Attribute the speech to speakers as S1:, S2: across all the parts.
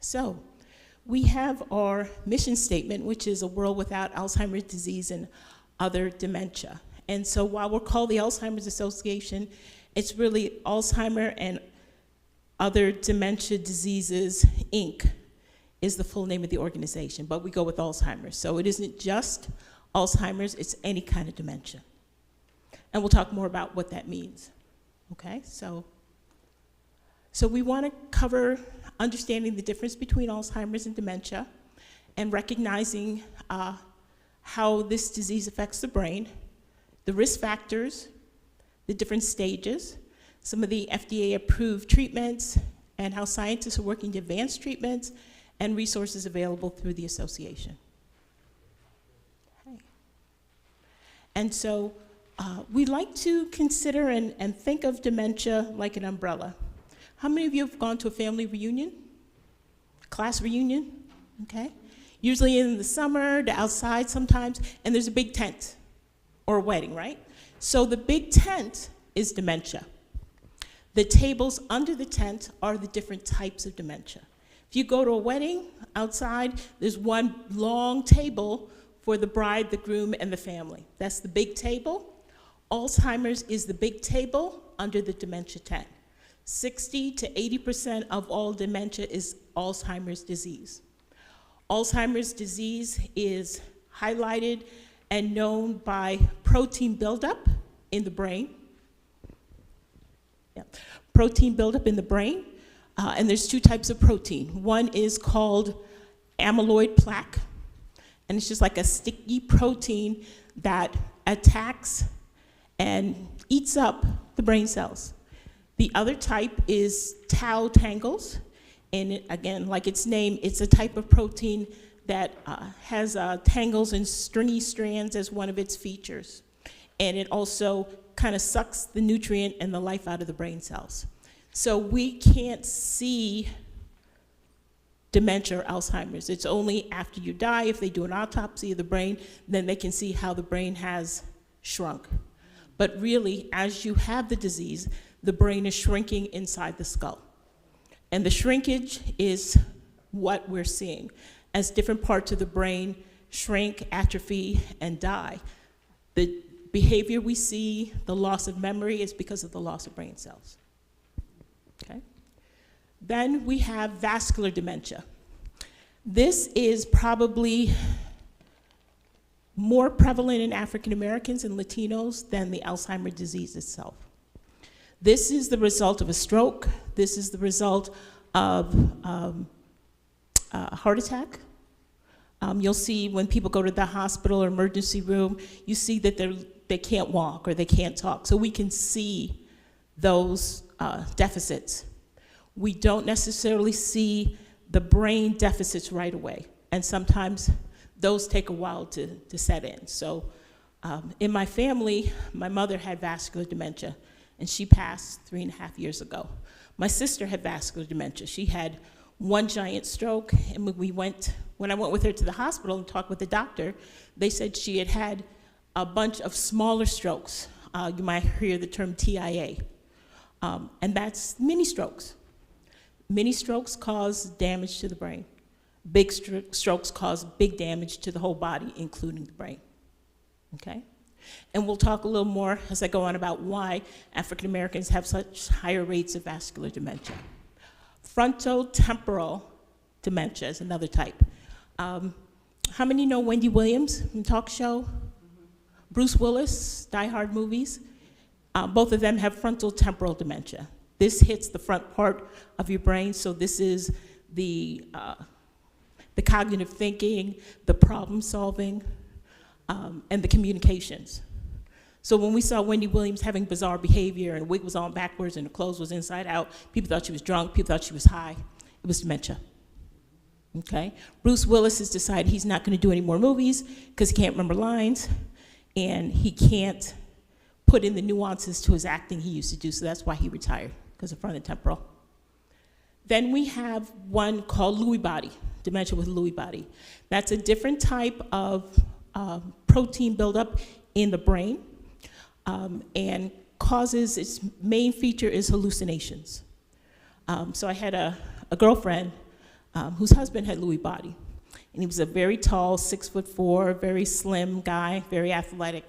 S1: So, we have our mission statement, which is a world without Alzheimer's disease and other dementia. And so while we're called the Alzheimer's Association, it's really Alzheimer and Other Dementia Diseases, Inc. is the full name of the organization, but we go with Alzheimer's. So it isn't just Alzheimer's, it's any kind of dementia. And we'll talk more about what that means. Okay, so we want to cover understanding the difference between Alzheimer's and dementia and recognizing how this disease affects the brain, the risk factors, the different stages, some of the FDA-approved treatments, and how scientists are working to advance treatments and resources available through the association. Okay. And so we like to consider and think of dementia like an umbrella. How many of you have gone to a family reunion? Class reunion? Okay. Usually in the summer, to outside sometimes, and there's a big tent or a wedding, right? So the big tent is dementia. The tables under the tent are the different types of dementia. If you go to a wedding outside, there's one long table for the bride, the groom, and the family. That's the big table. Alzheimer's is the big table under the dementia tent. 60 to 80% of all dementia is Alzheimer's disease. Alzheimer's disease is highlighted and known by protein buildup in the brain. Yeah. Protein buildup in the brain, and there's two types of protein. One is called amyloid plaque, and it's just like a sticky protein that attacks and eats up the brain cells. The other type is tau tangles, and again, like its name, it's a type of protein that has tangles and stringy strands as one of its features. And it also kind of sucks the nutrient and the life out of the brain cells. So we can't see dementia or Alzheimer's. It's only after you die, if they do an autopsy of the brain, then they can see how the brain has shrunk. But really, as you have the disease, the brain is shrinking inside the skull. And the shrinkage is what we're seeing. As different parts of the brain shrink, atrophy, and die, the behavior we see, the loss of memory, is because of the loss of brain cells. Okay? Then we have vascular dementia. This is probably more prevalent in African Americans and Latinos than the Alzheimer's disease itself. This is the result of a stroke. This is the result of a heart attack. You'll see when people go to the hospital or emergency room, you see that they can't walk or they can't talk. So we can see those deficits. We don't necessarily see the brain deficits right away. And sometimes those take a while to set in. So in my family, my mother had vascular dementia, and she passed 3.5 years ago. My sister had vascular dementia. She had one giant stroke, and when I went with her to the hospital and talked with the doctor, they said she had had a bunch of smaller strokes. You might hear the term TIA, and that's mini strokes. Mini strokes cause damage to the brain. Big strokes cause big damage to the whole body, including the brain, okay? And we'll talk a little more as I go on about why African Americans have such higher rates of vascular dementia. Frontotemporal dementia is another type. How many know Wendy Williams from talk show? Bruce Willis, Die Hard movies. Both of them have frontotemporal dementia. This hits the front part of your brain, so this is the cognitive thinking, the problem solving, and the communications. So when we saw Wendy Williams having bizarre behavior and a wig was on backwards and her clothes was inside out, people thought she was drunk, people thought she was high. It was dementia, okay? Bruce Willis has decided he's not gonna do any more movies because he can't remember lines and he can't put in the nuances to his acting he used to do, so that's why he retired, because of frontotemporal. Then we have one called Lewy body, dementia with Lewy body. That's a different type of protein buildup in the brain and causes, its main feature is hallucinations. So I had a girlfriend whose husband had Lewy body. And he was a very tall, 6'4", very slim guy, very athletic.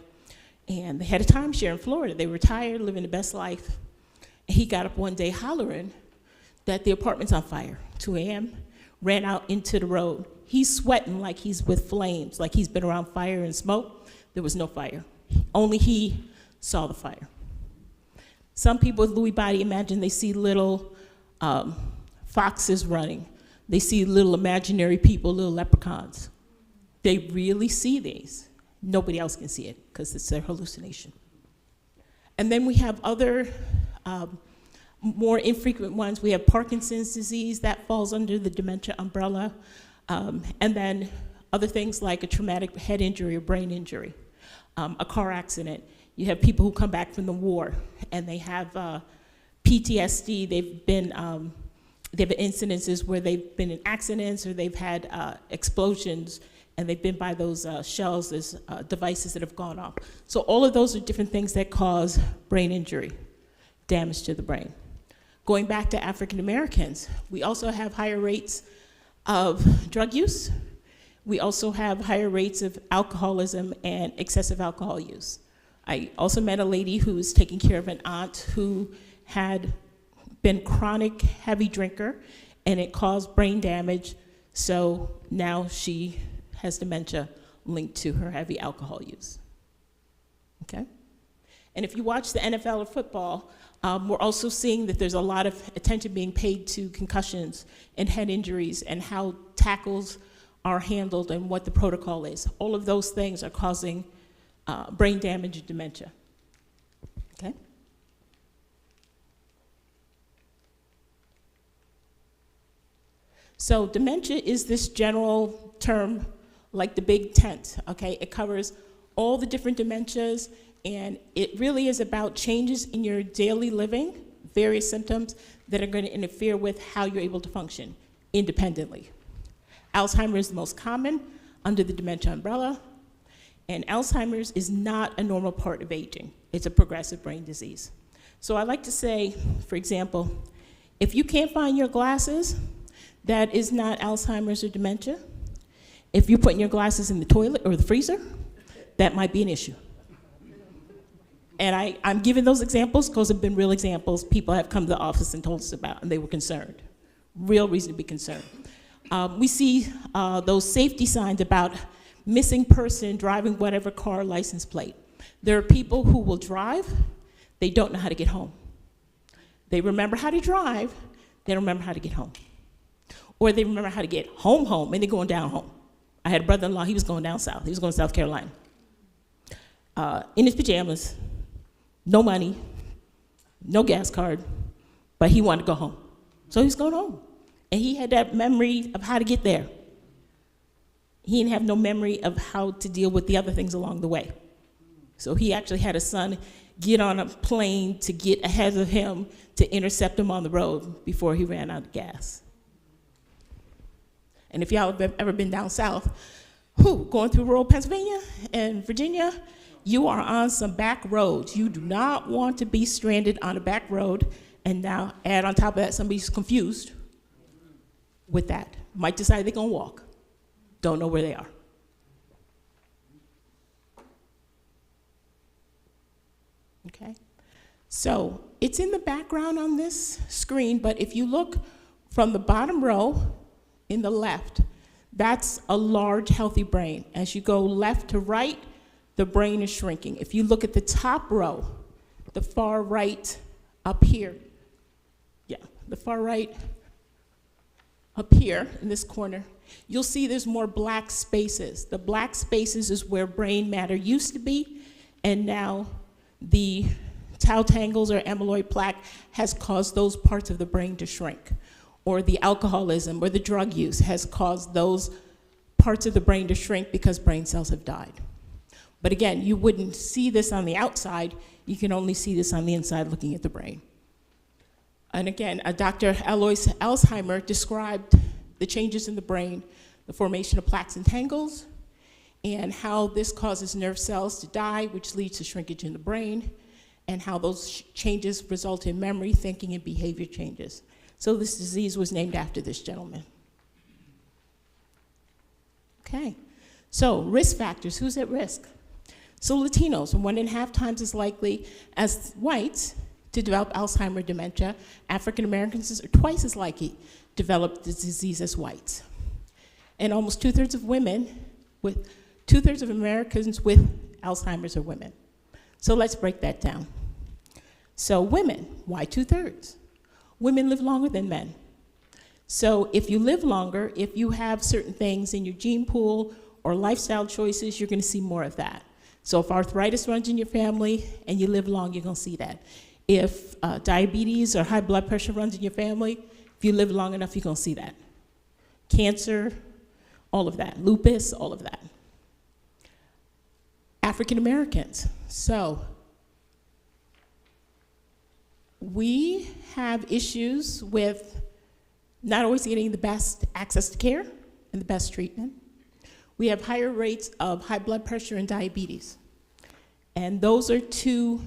S1: And they had a timeshare in Florida. They were retired, living the best life. And he got up one day hollering that the apartment's on fire, 2 a.m., ran out into the road. He's sweating like he's with flames, like he's been around fire and smoke. There was no fire. Only he saw the fire. Some people with Lewy body imagine they see little foxes running. They see little imaginary people, little leprechauns. They really see these. Nobody else can see it because it's their hallucination. And then we have other more infrequent ones. We have Parkinson's disease, that falls under the dementia umbrella. And then other things like a traumatic head injury or brain injury, a car accident. You have people who come back from the war and they have PTSD. They've been incidences where they've been in accidents or they've had explosions and they've been by those shells, those devices that have gone off. So all of those are different things that cause brain injury, damage to the brain. Going back to African Americans, we also have higher rates of drug use. We also have higher rates of alcoholism and excessive alcohol use. I also met a lady who was taking care of an aunt who had been chronic heavy drinker and it caused brain damage, so now she has dementia linked to her heavy alcohol use. Okay? And if you watch the NFL or football, we're also seeing that there's a lot of attention being paid to concussions and head injuries and how tackles are handled and what the protocol is. All of those things are causing brain damage and dementia. Okay? So dementia is this general term like the big tent, okay? It covers all the different dementias, and it really is about changes in your daily living, various symptoms that are going to interfere with how you're able to function independently. Alzheimer's is the most common under the dementia umbrella, and Alzheimer's is not a normal part of aging. It's a progressive brain disease. So I like to say, for example, if you can't find your glasses, that is not Alzheimer's or dementia. If you're putting your glasses in the toilet or the freezer, that might be an issue. And I'm giving those examples because they've been real examples people have come to the office and told us about, and they were concerned. Real reason to be concerned. We see those safety signs about missing person driving whatever car license plate. There are people who will drive, they don't know how to get home. They remember how to drive, they don't remember how to get home. Or they remember how to get home, and they're going down home. I had a brother-in-law, he was going down south. He was going to South Carolina. In his pajamas, no money, no gas card, but he wanted to go home. So he was going home. And he had that memory of how to get there. He didn't have no memory of how to deal with the other things along the way. So he actually had a son get on a plane to get ahead of him to intercept him on the road before he ran out of gas. And if y'all have ever been down south, going through rural Pennsylvania and Virginia, you are on some back roads. You do not want to be stranded on a back road, and now add on top of that, somebody's confused with that. Might decide they're gonna walk. Don't know where they are. Okay? So it's in the background on this screen, but if you look from the bottom row in the left, that's a large, healthy brain. As you go left to right, the brain is shrinking. If you look at the top row, the far right up here, the far right up here in this corner, you'll see there's more black spaces. The black spaces is where brain matter used to be, and now the tau tangles or amyloid plaque has caused those parts of the brain to shrink, or the alcoholism or the drug use has caused those parts of the brain to shrink because brain cells have died. But again, you wouldn't see this on the outside, you can only see this on the inside looking at the brain. And again, Dr. Alois Alzheimer described the changes in the brain, the formation of plaques and tangles, and how this causes nerve cells to die, which leads to shrinkage in the brain, and how those changes result in memory, thinking, and behavior changes. So this disease was named after this gentleman. Okay, so risk factors, who's at risk? So Latinos are 1.5 times as likely as whites to develop Alzheimer's dementia. African Americans are twice as likely to develop the disease as whites. And almost 2/3 of women, 2/3 of Americans with Alzheimer's are women. So let's break that down. So women, why 2/3? Women live longer than men. So if you live longer, if you have certain things in your gene pool or lifestyle choices, you're gonna see more of that. So if arthritis runs in your family and you live long, you're gonna see that. If diabetes or high blood pressure runs in your family, if you live long enough, you're gonna see that. Cancer, all of that. Lupus, all of that. African Americans. So we have issues with not always getting the best access to care and the best treatment. We have higher rates of high blood pressure and diabetes. And those are two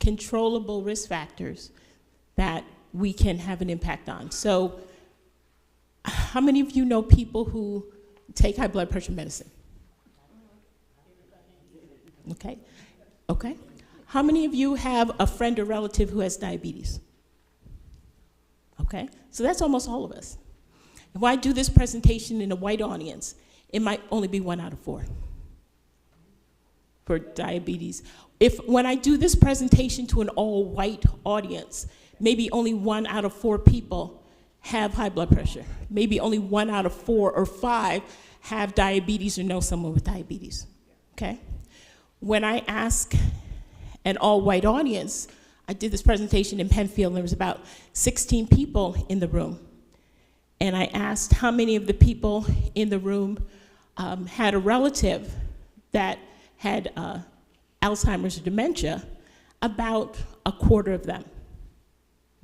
S1: controllable risk factors that we can have an impact on. So how many of you know people who take high blood pressure medicine? Okay, okay. How many of you have a friend or relative who has diabetes? Okay, so that's almost all of us. And when I do this presentation in a white audience, it might only be 1 out of 4 for diabetes. When I do this presentation to an all-white audience, maybe only 1 out of 4 people have high blood pressure. Maybe only 1 out of 4 or 5 have diabetes or know someone with diabetes, okay? When I ask an all-white audience, I did this presentation in Penfield, and there was about 16 people in the room. And I asked how many of the people in the room had a relative that had Alzheimer's or dementia. About a quarter of them,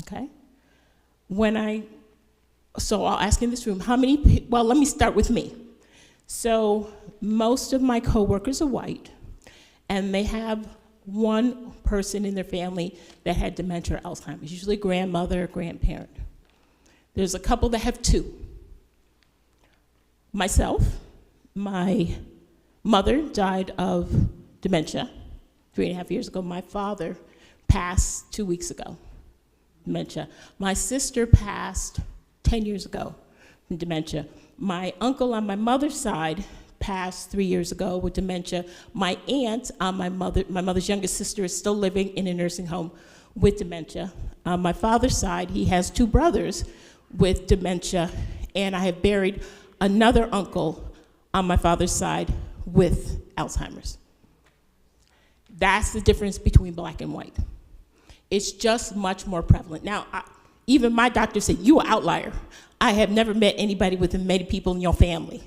S1: okay? So I'll ask in this room, well, let me start with me. So most of my coworkers are white, and they have one person in their family that had dementia or Alzheimer's, usually grandmother or grandparent. There's a couple that have 2. Myself, my mother died of dementia 3.5 years ago. My father passed 2 weeks ago, dementia. My sister passed 10 years ago from dementia. My uncle on my mother's side passed 3 years ago with dementia. My aunt on my mother's youngest sister is still living in a nursing home with dementia. On my father's side, he has 2 brothers with dementia, and I have buried another uncle on my father's side with Alzheimer's. That's the difference between black and white. It's just much more prevalent. Now, even my doctor said, "You are an outlier. I have never met anybody with many people in your family."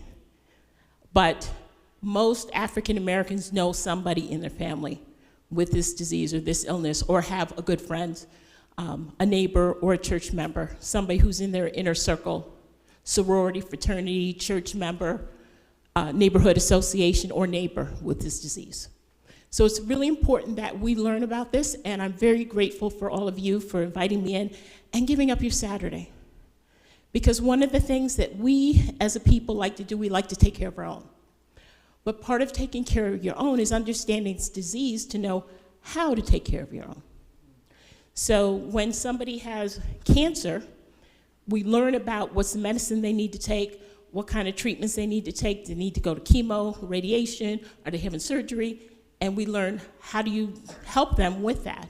S1: But most African Americans know somebody in their family with this disease or this illness, or have a good friend, a neighbor or a church member, somebody who's in their inner circle, sorority, fraternity, church member, neighborhood association, or neighbor with this disease. So it's really important that we learn about this, and I'm very grateful for all of you for inviting me in and giving up your Saturday. Because one of the things that we as a people like to do, we like to take care of our own. But part of taking care of your own is understanding this disease to know how to take care of your own. So when somebody has cancer, we learn about what's the medicine they need to take, what kind of treatments they need to take. They need to go to chemo, radiation, are they having surgery? And we learn how do you help them with that.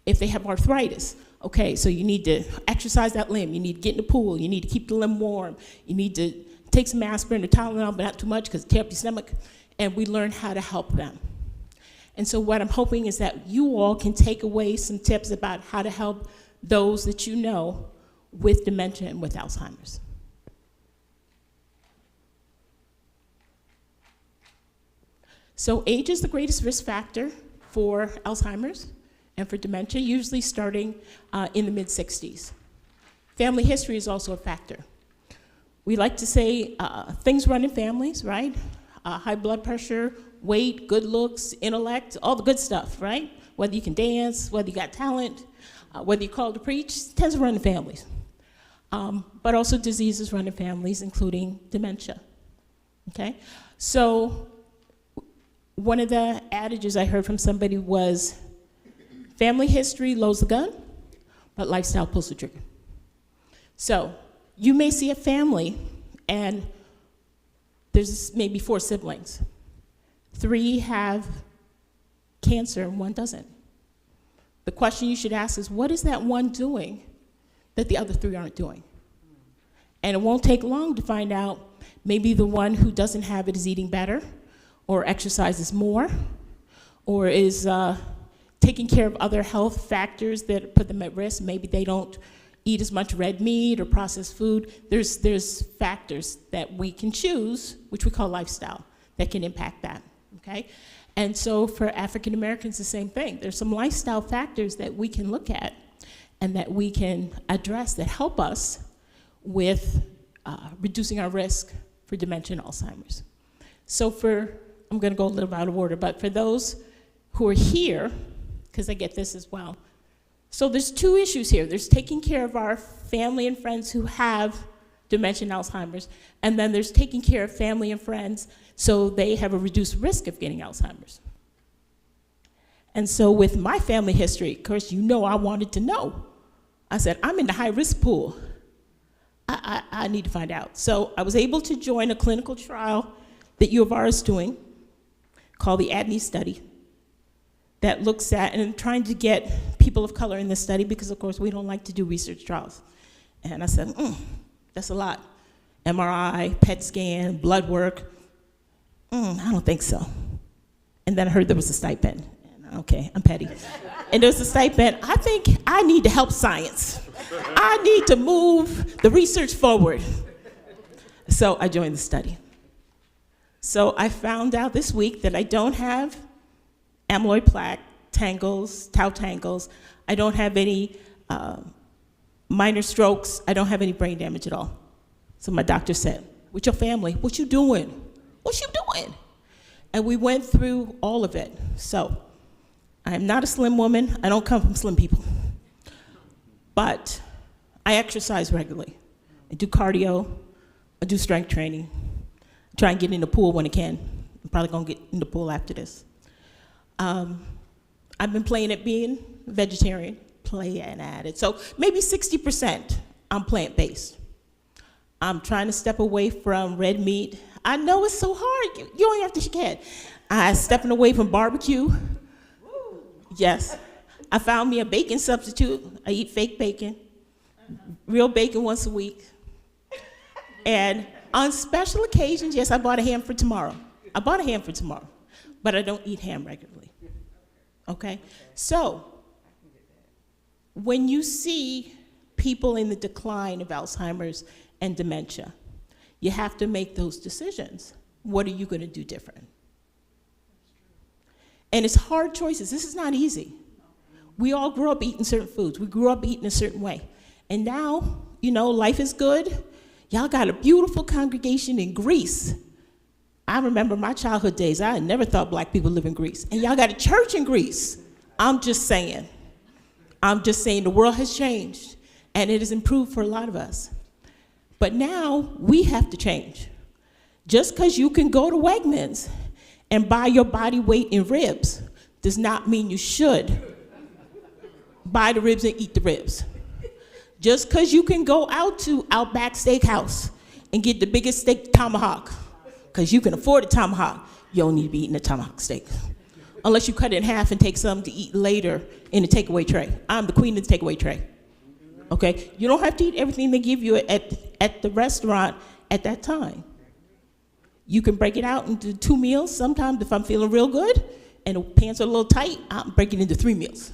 S1: If they have arthritis, okay, so you need to exercise that limb, you need to get in the pool, you need to keep the limb warm, you need to take some aspirin or Tylenol, but not too much because it tears up your stomach, and we learn how to help them. And so what I'm hoping is that you all can take away some tips about how to help those that you know with dementia and with Alzheimer's. So age is the greatest risk factor for Alzheimer's and for dementia, usually starting in the mid-60s. Family history is also a factor. We like to say things run in families, right? High blood pressure, weight, good looks, intellect, all the good stuff, right? Whether you can dance, whether you got talent, whether you're called to preach, tends to run in families. But also diseases run in families, including dementia. Okay? So one of the adages I heard from somebody was, family history loads the gun, but lifestyle pulls the trigger. So you may see a family, and there's maybe 4 siblings. 3 have cancer and 1 doesn't. The question you should ask is, what is that one doing that the other 3 aren't doing? And it won't take long to find out, maybe the one who doesn't have it is eating better, or exercises more, or is taking care of other health factors that put them at risk. Maybe they don't eat as much red meat or processed food. There's factors that we can choose, which we call lifestyle, that can impact that, okay? And so for African Americans, the same thing. There's some lifestyle factors that we can look at and that we can address that help us with reducing our risk for dementia and Alzheimer's. So I'm gonna go a little out of order, but for those who are here, because I get this as well. So there's 2 issues here. There's taking care of our family and friends who have dementia and Alzheimer's, and then there's taking care of family and friends so they have a reduced risk of getting Alzheimer's. And so with my family history, of course, I wanted to know. I said, I'm in the high-risk pool. I need to find out. So I was able to join a clinical trial that U of R is doing called the ADNI study that looks at, and I'm trying to get people of color in this study because, of course, we don't like to do research trials. And I said, that's a lot. MRI, PET scan, blood work. I don't think so. And then I heard there was a stipend. Okay, I'm petty. And there was a stipend. I think I need to help science. I need to move the research forward. So I joined the study. So I found out this week that I don't have amyloid plaque, tangles, tau tangles. I don't have any minor strokes. I don't have any brain damage at all. So my doctor said, with your family, what you doing? What you doing? And we went through all of it. So I'm not a slim woman. I don't come from slim people. But I exercise regularly. I do cardio. I do strength training. I try and get in the pool when I can. I'm probably going to get in the pool after this. I've been playing at being vegetarian, playing at it. So maybe 60% I'm plant-based. I'm trying to step away from red meat. I know it's so hard. You don't have to shake your head. I'm stepping away from barbecue. Yes. I found me a bacon substitute. I eat fake bacon, real bacon once a week. And on special occasions, yes, I bought a ham for tomorrow. But I don't eat ham regularly. Okay? So, when you see people in the decline of Alzheimer's and dementia, you have to make those decisions. What are you going to do different? And it's hard choices. This is not easy. We all grew up eating certain foods. We grew up eating a certain way. And now, life is good. Y'all got a beautiful congregation in Greece. I remember my childhood days. I had never thought black people live in Greece. And y'all got a church in Greece. I'm just saying the world has changed, and it has improved for a lot of us. But now we have to change. Just because you can go to Wegmans and buy your body weight in ribs does not mean you should buy the ribs and eat the ribs. Just because you can go out to Outback Steakhouse and get the biggest steak tomahawk, because you can afford a tomahawk, you don't need to be eating a tomahawk steak. Unless you cut it in half and take some to eat later in a takeaway tray. I'm the queen of the takeaway tray. Okay? You don't have to eat everything they give you at the restaurant at that time. You can break it out into 2 meals. Sometimes if I'm feeling real good and the pants are a little tight, I'm breaking it into 3 meals.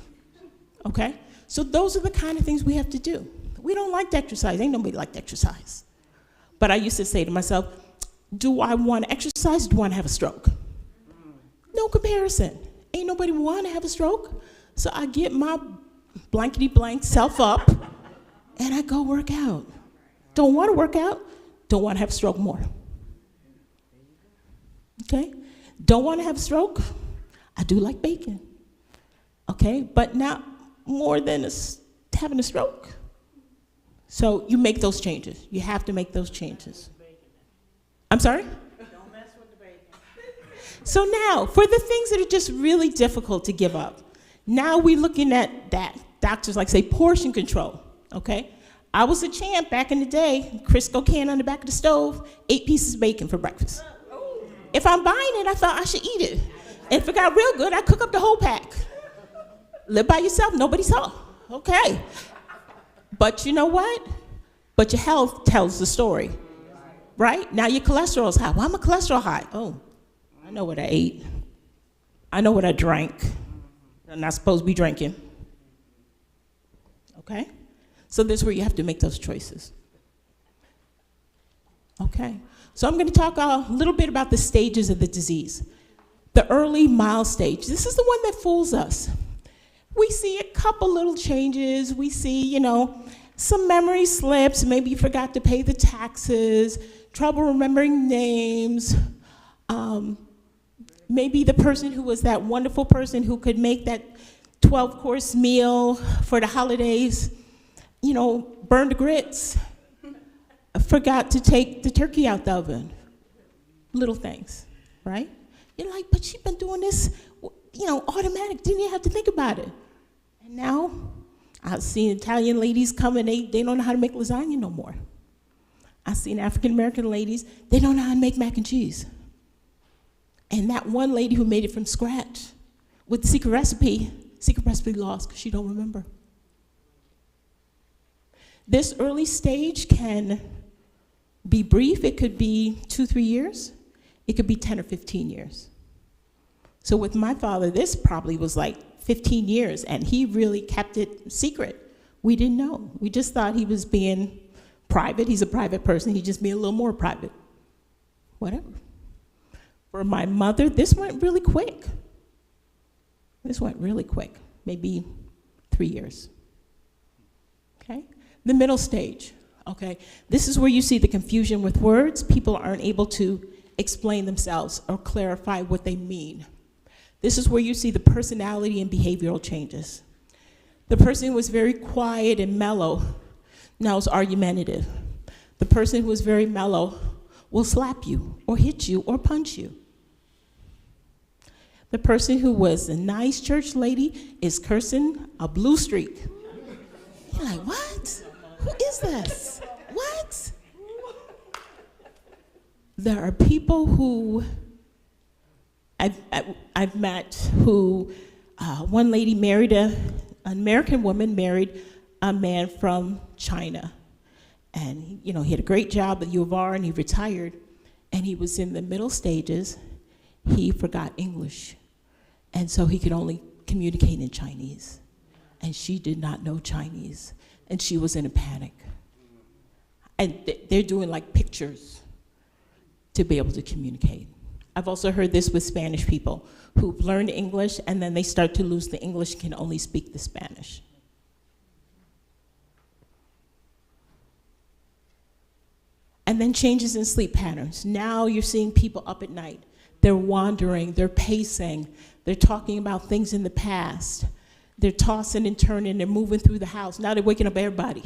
S1: Okay? So those are the kind of things we have to do. We don't like to exercise. Ain't nobody like to exercise. But I used to say to myself, do I want to exercise or do I want to have a stroke? No comparison. Ain't nobody want to have a stroke. So I get my blankety blank self up and I go work out. Don't want to work out, don't want to have a stroke more. Okay? Don't want to have a stroke, I do like bacon. Okay? But not more than having a stroke. So you make those changes. You have to make those changes. I'm sorry? Don't So now, for the things that are just really difficult to give up, now we're looking at that. Doctors like say portion control, okay? I was a champ back in the day, Crisco can on the back of the stove, 8 pieces of bacon for breakfast. If I'm buying it, I thought I should eat it. And if it got real good, I cook up the whole pack. Live by yourself, nobody saw. Okay. But you know what? But your health tells the story, right? Now your cholesterol's high. Why am I cholesterol high? Oh, I know what I ate. I know what I drank. I'm not supposed to be drinking. Okay? So this is where you have to make those choices. Okay. So I'm going to talk a little bit about the stages of the disease. The early mild stage. This is the one that fools us. We see a couple little changes. We see, some memory slips. Maybe you forgot to pay the taxes, trouble remembering names. Maybe the person who was that wonderful person who could make that 12-course meal for the holidays, burned the grits, forgot to take the turkey out the oven. Little things, right? You're like, but she's been doing this, automatic. Didn't even have to think about it. And now, I've seen Italian ladies come and they don't know how to make lasagna no more. I've seen African-American ladies, they don't know how to make mac and cheese. And that one lady who made it from scratch with the secret recipe lost because she don't remember. This early stage can be brief. It could be 2-3 years. It could be 10 or 15 years. So with my father, this probably was like 15 years, and he really kept it secret. We didn't know. We just thought he was being private. He's a private person. He'd just be a little more private. Whatever. For my mother, this went really quick. Maybe 3 years. Okay? The middle stage. Okay? This is where you see the confusion with words. People aren't able to explain themselves or clarify what they mean. This is where you see the personality and behavioral changes. The person who was very quiet and mellow now is argumentative. The person who was very mellow will slap you or hit you or punch you. The person who was a nice church lady is cursing a blue streak. You're like, what? Who is this? What? There are people who I've met who, one lady married an American woman married a man from China. And, he had a great job at U of R and he retired. And he was in the middle stages. He forgot English. And so he could only communicate in Chinese. And she did not know Chinese. And she was in a panic. And they're doing like pictures to be able to communicate. I've also heard this with Spanish people who've learned English and then they start to lose the English and can only speak the Spanish. And then changes in sleep patterns. Now you're seeing people up at night. They're wandering, they're pacing, they're talking about things in the past. They're tossing and turning, they're moving through the house. Now they're waking up everybody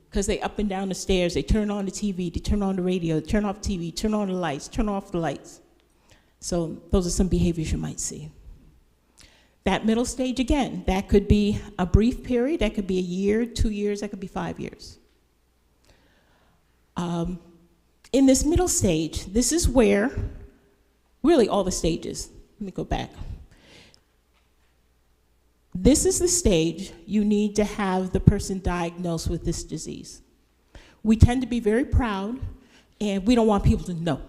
S1: because they up and down the stairs, they turn on the TV, they turn on the radio, they turn off TV, turn on the lights, turn off the lights. So those are some behaviors you might see. That middle stage, again, that could be a brief period, that could be a year, 2 years, that could be 5 years. In this middle stage, this is where, really all the stages, let me go back. This is the stage you need to have the person diagnosed with this disease. We tend to be very proud, and we don't want people to know.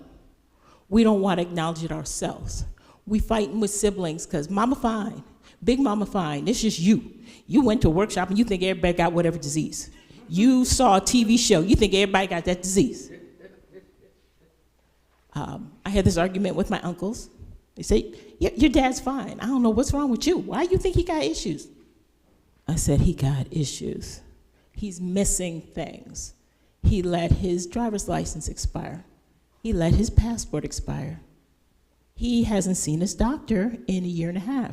S1: We don't want to acknowledge it ourselves. We fighting with siblings because mama fine, big mama fine, it's just you. You went to a workshop and you think everybody got whatever disease. You saw a TV show, you think everybody got that disease. I had this argument with my uncles. They say, your dad's fine. I don't know what's wrong with you. Why do you think he got issues? I said, he got issues. He's missing things. He let his driver's license expire. He let his passport expire. He hasn't seen his doctor in 1.5 years.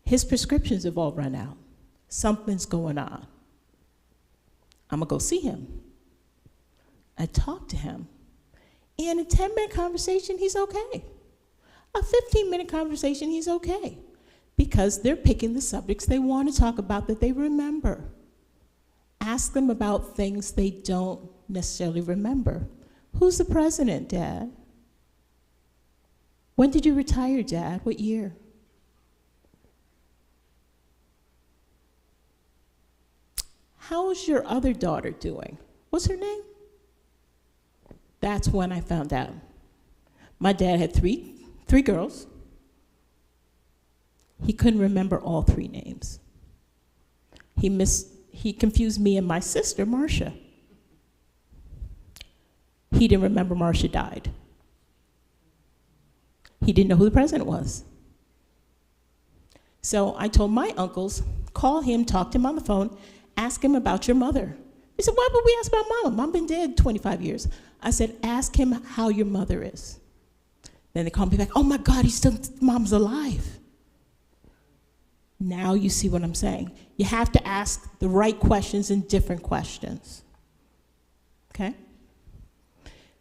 S1: His prescriptions have all run out. Something's going on. I'm gonna go see him. I talked to him. And in a 10-minute conversation, he's okay. A 15-minute conversation, he's okay. Because they're picking the subjects they want to talk about that they remember. Ask them about things they don't necessarily remember. Who's the president, Dad? When did you retire, Dad? What year? How's your other daughter doing? What's her name? That's when I found out. My dad had three girls. He couldn't remember all 3 names. He confused me and my sister, Marcia. He didn't remember Marcia died. He didn't know who the president was. So I told my uncles, call him, talk to him on the phone, ask him about your mother. He said, why would we ask about Mama? Mom been dead 25 years. I said, ask him how your mother is. Then they called me back, oh my God, Mom's alive. Now you see what I'm saying. You have to ask the right questions and different questions. Okay?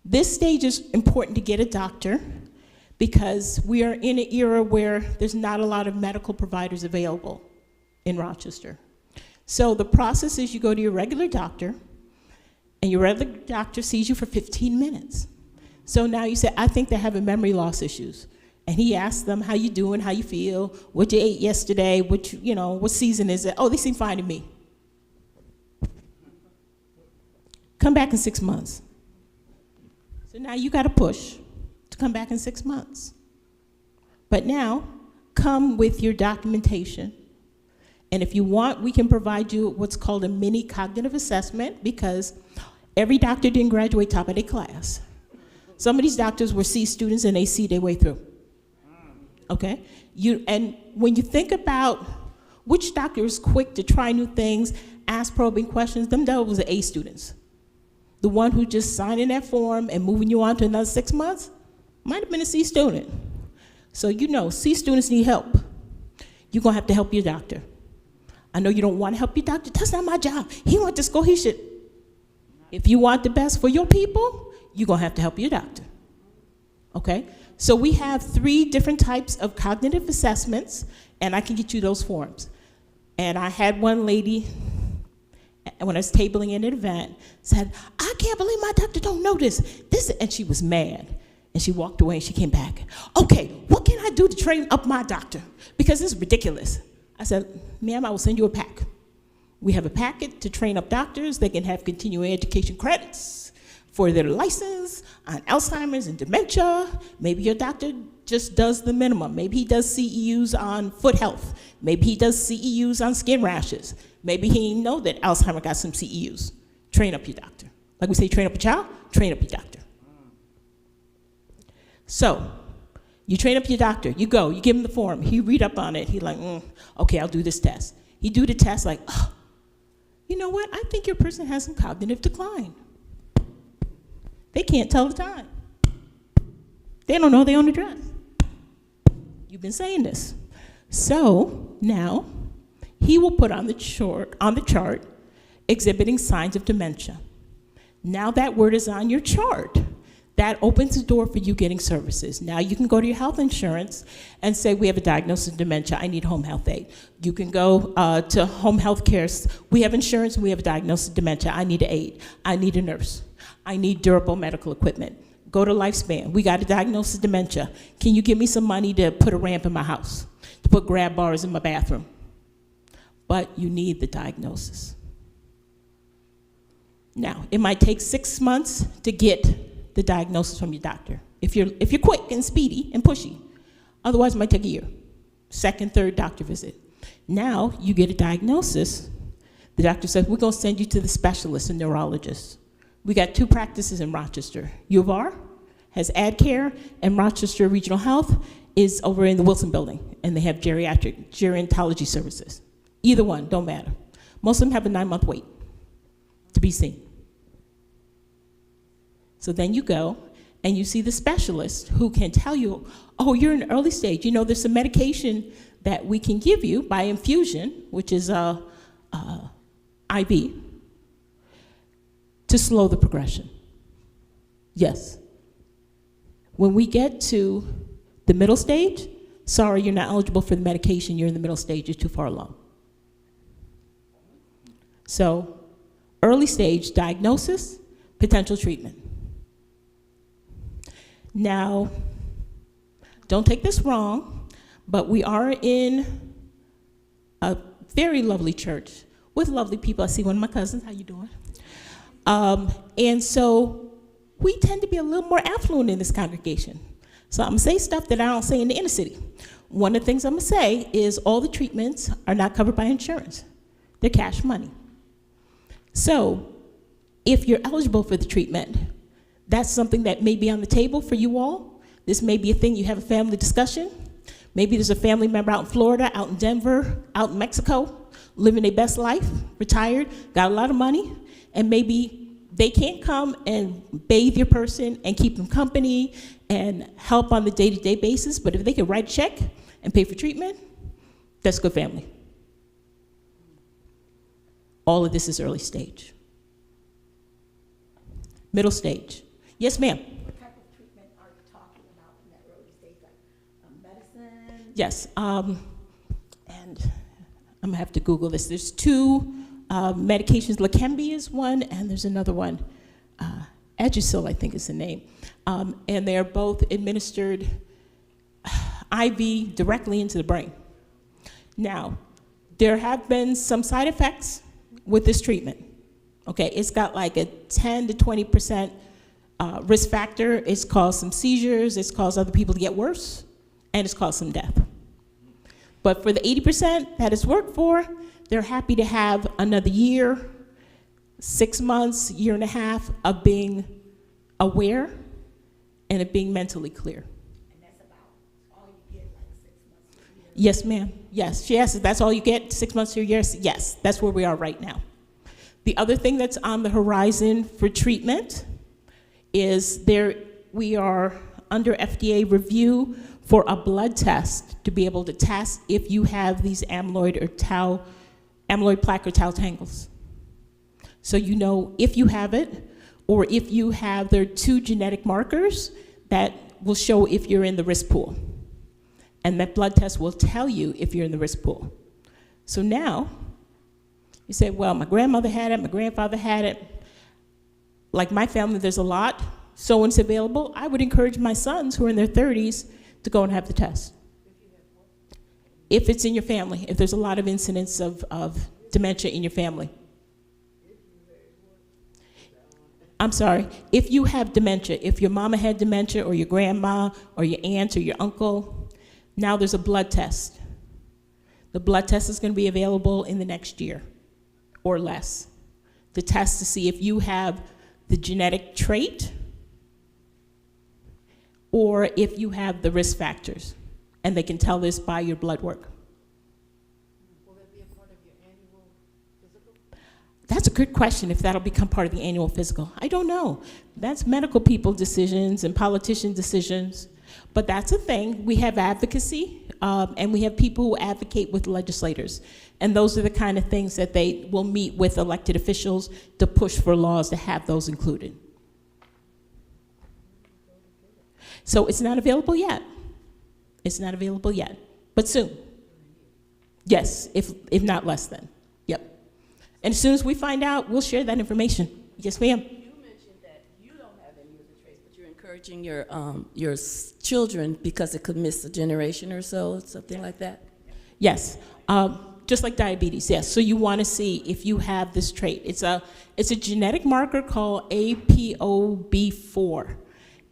S1: This stage is important to get a doctor because we are in an era where there's not a lot of medical providers available in Rochester. So the process is you go to your regular doctor, and your regular doctor sees you for 15 minutes. So now you say, I think they're having memory loss issues. And he asks them, how you doing, how you feel, what you ate yesterday, what season is it? Oh, they seem fine to me. Come back in 6 months. So now you got to push to come back in 6 months. But now, come with your documentation. And if you want, we can provide you what's called a mini cognitive assessment because every doctor didn't graduate top of their class. Some of these doctors were C students and they see their way through. Okay? And when you think about which doctor is quick to try new things, ask probing questions, them was the A students. The one who just signed in that form and moving you on to another 6 months might have been a C student. So C students need help. You're going to have to help your doctor. I know you don't want to help your doctor. That's not my job. He went to school. He should. If you want the best for your people, you're going to have to help your doctor. Okay? So we have 3 different types of cognitive assessments, and I can get you those forms. And I had one lady, when I was tabling in an event, said, I can't believe my doctor don't know this. And she was mad. And she walked away and she came back. Okay, what can I do to train up my doctor? Because this is ridiculous. I said, ma'am, I will send you a pack. We have a packet to train up doctors. They can have continuing education credits for their license on Alzheimer's and dementia. Maybe your doctor just does the minimum. Maybe he does CEUs on foot health. Maybe he does CEUs on skin rashes. Maybe he didn't know that Alzheimer got some CEUs. Train up your doctor. Like we say, train up a child, train up your doctor. So, you train up your doctor, you go, you give him the form, he read up on it, he like, okay, I'll do this test. He do the test like, oh, you know what, I think your person has some cognitive decline. They can't tell the time. They don't know their own address. You've been saying this. So, now, he will put on the chart exhibiting signs of dementia. Now that word is on your chart. That opens the door for you getting services. Now you can go to your health insurance and say, we have a diagnosis of dementia, I need home health aid. You can go to home health care. We have insurance and we have a diagnosis of dementia, I need aid. I need a nurse. I need durable medical equipment. Go to Lifespan, we got a diagnosis of dementia. Can you give me some money to put a ramp in my house, to put grab bars in my bathroom? But you need the diagnosis. Now, it might take 6 months to get the diagnosis from your doctor. If you're quick and speedy and pushy. Otherwise, it might take a year. 2nd, 3rd doctor visit. Now, you get a diagnosis. The doctor says, we're going to send you to the specialist, a neurologist. We got 2 practices in Rochester. U of R has AdCare, and Rochester Regional Health is over in the Wilson Building, and they have gerontology services. Either one, don't matter. Most of them have a 9-month wait to be seen. So then you go and you see the specialist who can tell you, oh, you're in an early stage. You know, there's some medication that we can give you by infusion, which is IV, to slow the progression. Yes. When we get to The middle stage, sorry, you're not eligible for the medication. You're in the middle stage. You're too far along. So early stage diagnosis, potential treatment. Now, don't take this wrong, but we are in a very lovely church with lovely people. I see one of my cousins. How you doing? And so we tend to be a little more affluent in this congregation. So I'm going to say stuff that I don't say in the inner city. One of the things I'm going to say is all the treatments are not covered by insurance. They're cash money. So if you're eligible for the treatment, that's something that may be on the table for you all. This may be a thing you have a family discussion. Maybe there's a family member out in Florida, out in Denver, out in Mexico, living their best life, retired, got a lot of money, and maybe they can't come and bathe your person and keep them company and help on the day-to-day basis, but if they can write a check and pay for treatment, that's good family. All of this is early stage. Middle stage. Yes, ma'am.
S2: What type of treatment are you talking about in that early stage? Like medicine?
S1: Yes, and I'm gonna have to Google this. There's two medications. Leqembi is one, and there's another one. Agisil, I think is the name. And they're both administered IV directly into the brain. Now, there have been some side effects with this treatment. Okay, it's got like a 10 to 20% risk factor. It's caused some seizures, it's caused other people to get worse, and it's caused some death. But for the 80% that it's worked for, they're happy to have another year, 6 months, year and a half of being aware and of being mentally clear.
S2: And that's about all you get, like 6 months to a year?
S1: Yes, ma'am. Yes, she asked if that's all you get, 6 months to a year. Yes, that's where we are right now. The other thing that's on the horizon for treatment is we are under FDA review for a blood test to be able to test if you have these amyloid plaque or tau tangles. So you know if you have it, or if you have, there are 2 genetic markers that will show if you're in the risk pool. And that blood test will tell you if you're in the risk pool. So now, you say, well, my grandmother had it, my grandfather had it. Like my family, there's a lot. So when it's available, I would encourage my sons who are in their 30s to go and have the test. If it's in your family, if there's a lot of incidents of dementia in your family. I'm sorry, if you have dementia, if your mama had dementia or your grandma or your aunt or your uncle, now there's a blood test. The blood test is going to be available in the next year or less. The test to see if you have the genetic trait or if you have the risk factors. And they can tell this by your blood work.
S2: Will that be a part of your annual physical?
S1: That's a good question, if that'll become part of the annual physical. I don't know. That's medical people decisions and politician decisions. But that's a thing. We have advocacy, and we have people who advocate with legislators. And those are the kind of things that they will meet with elected officials to push for laws to have those included. So it's not available yet. It's not available yet, but soon. Yes, if not less than. Yep. And as soon as we find out, we'll share that information. Yes, ma'am.
S3: You mentioned that you don't have any of the traits, but you're encouraging your children because it could miss a generation or so, something like that?
S1: Yes. Just like diabetes, yes. So you want to see if you have this trait. It's a genetic marker called APOB4.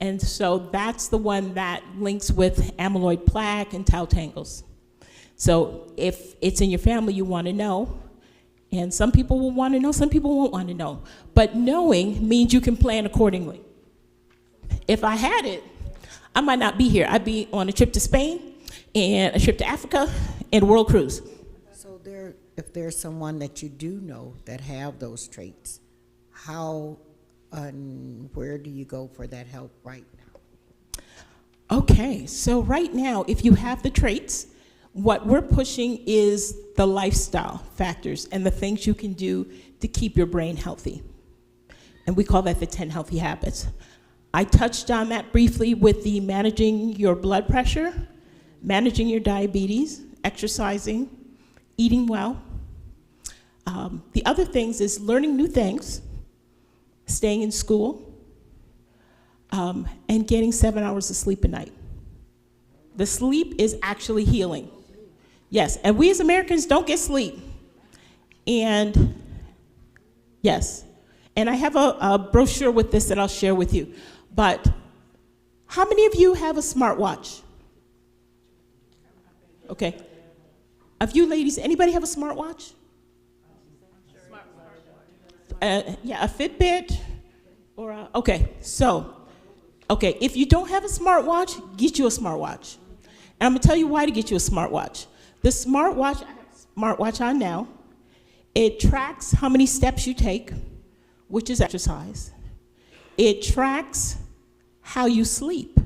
S1: And so that's the one that links with amyloid plaque and tau tangles. So if it's in your family, you want to know. And some people will want to know, some people won't want to know. But knowing means you can plan accordingly. If I had it, I might not be here. I'd be on a trip to Spain and a trip to Africa and a world cruise.
S4: So if there's someone that you do know that have those traits, how and where do you go for that help right now?
S1: Okay, so right now, if you have the traits, what we're pushing is the lifestyle factors and the things you can do to keep your brain healthy. And we call that the 10 healthy habits. I touched on that briefly with the managing your blood pressure, managing your diabetes, exercising, eating well. The other things is learning new things, staying in school, and getting 7 hours of sleep a night. The sleep is actually healing. Yes, and we as Americans don't get sleep. And yes, and I have a brochure with this that I'll share with you. But how many of you have a smartwatch? Okay. Of you ladies, anybody have a smartwatch? Yeah, a Fitbit or okay. So, okay, if you don't have a smartwatch, get you a smartwatch. And I'm gonna tell you why to get you a smartwatch. The smartwatch, I have a smartwatch on now. It tracks how many steps you take, which is exercise. It tracks how you sleep.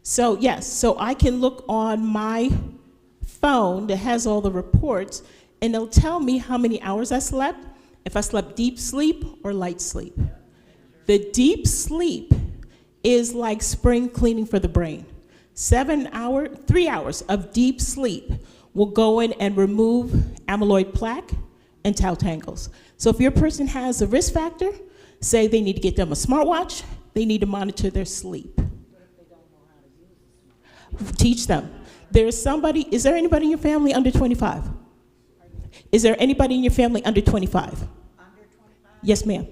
S1: So yes, so I can look on my phone that has all the reports, and it'll tell me how many hours I slept, if I slept deep sleep or light sleep. The deep sleep is like spring cleaning for the brain. 3 hours of deep sleep will go in and remove amyloid plaque and tau tangles. So if your person has a risk factor, say they need to get them a smartwatch, they need to monitor their sleep. Teach them. Is there anybody in your family under 25? Is there anybody in your family under 25?
S4: Under 25?
S1: Yes, ma'am.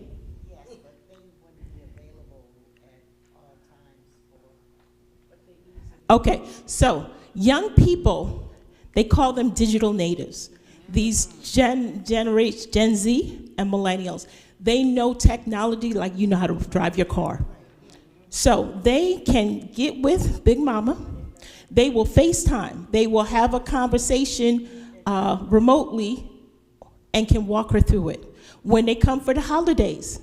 S4: Yes, but they wouldn't be available at all times for.
S1: Okay, so young people, they call them digital natives. These Gen Z and millennials, they know technology like you know how to drive your car. So they can get with Big Mama. They will FaceTime. They will have a conversation remotely and can walk her through it. When they come for the holidays,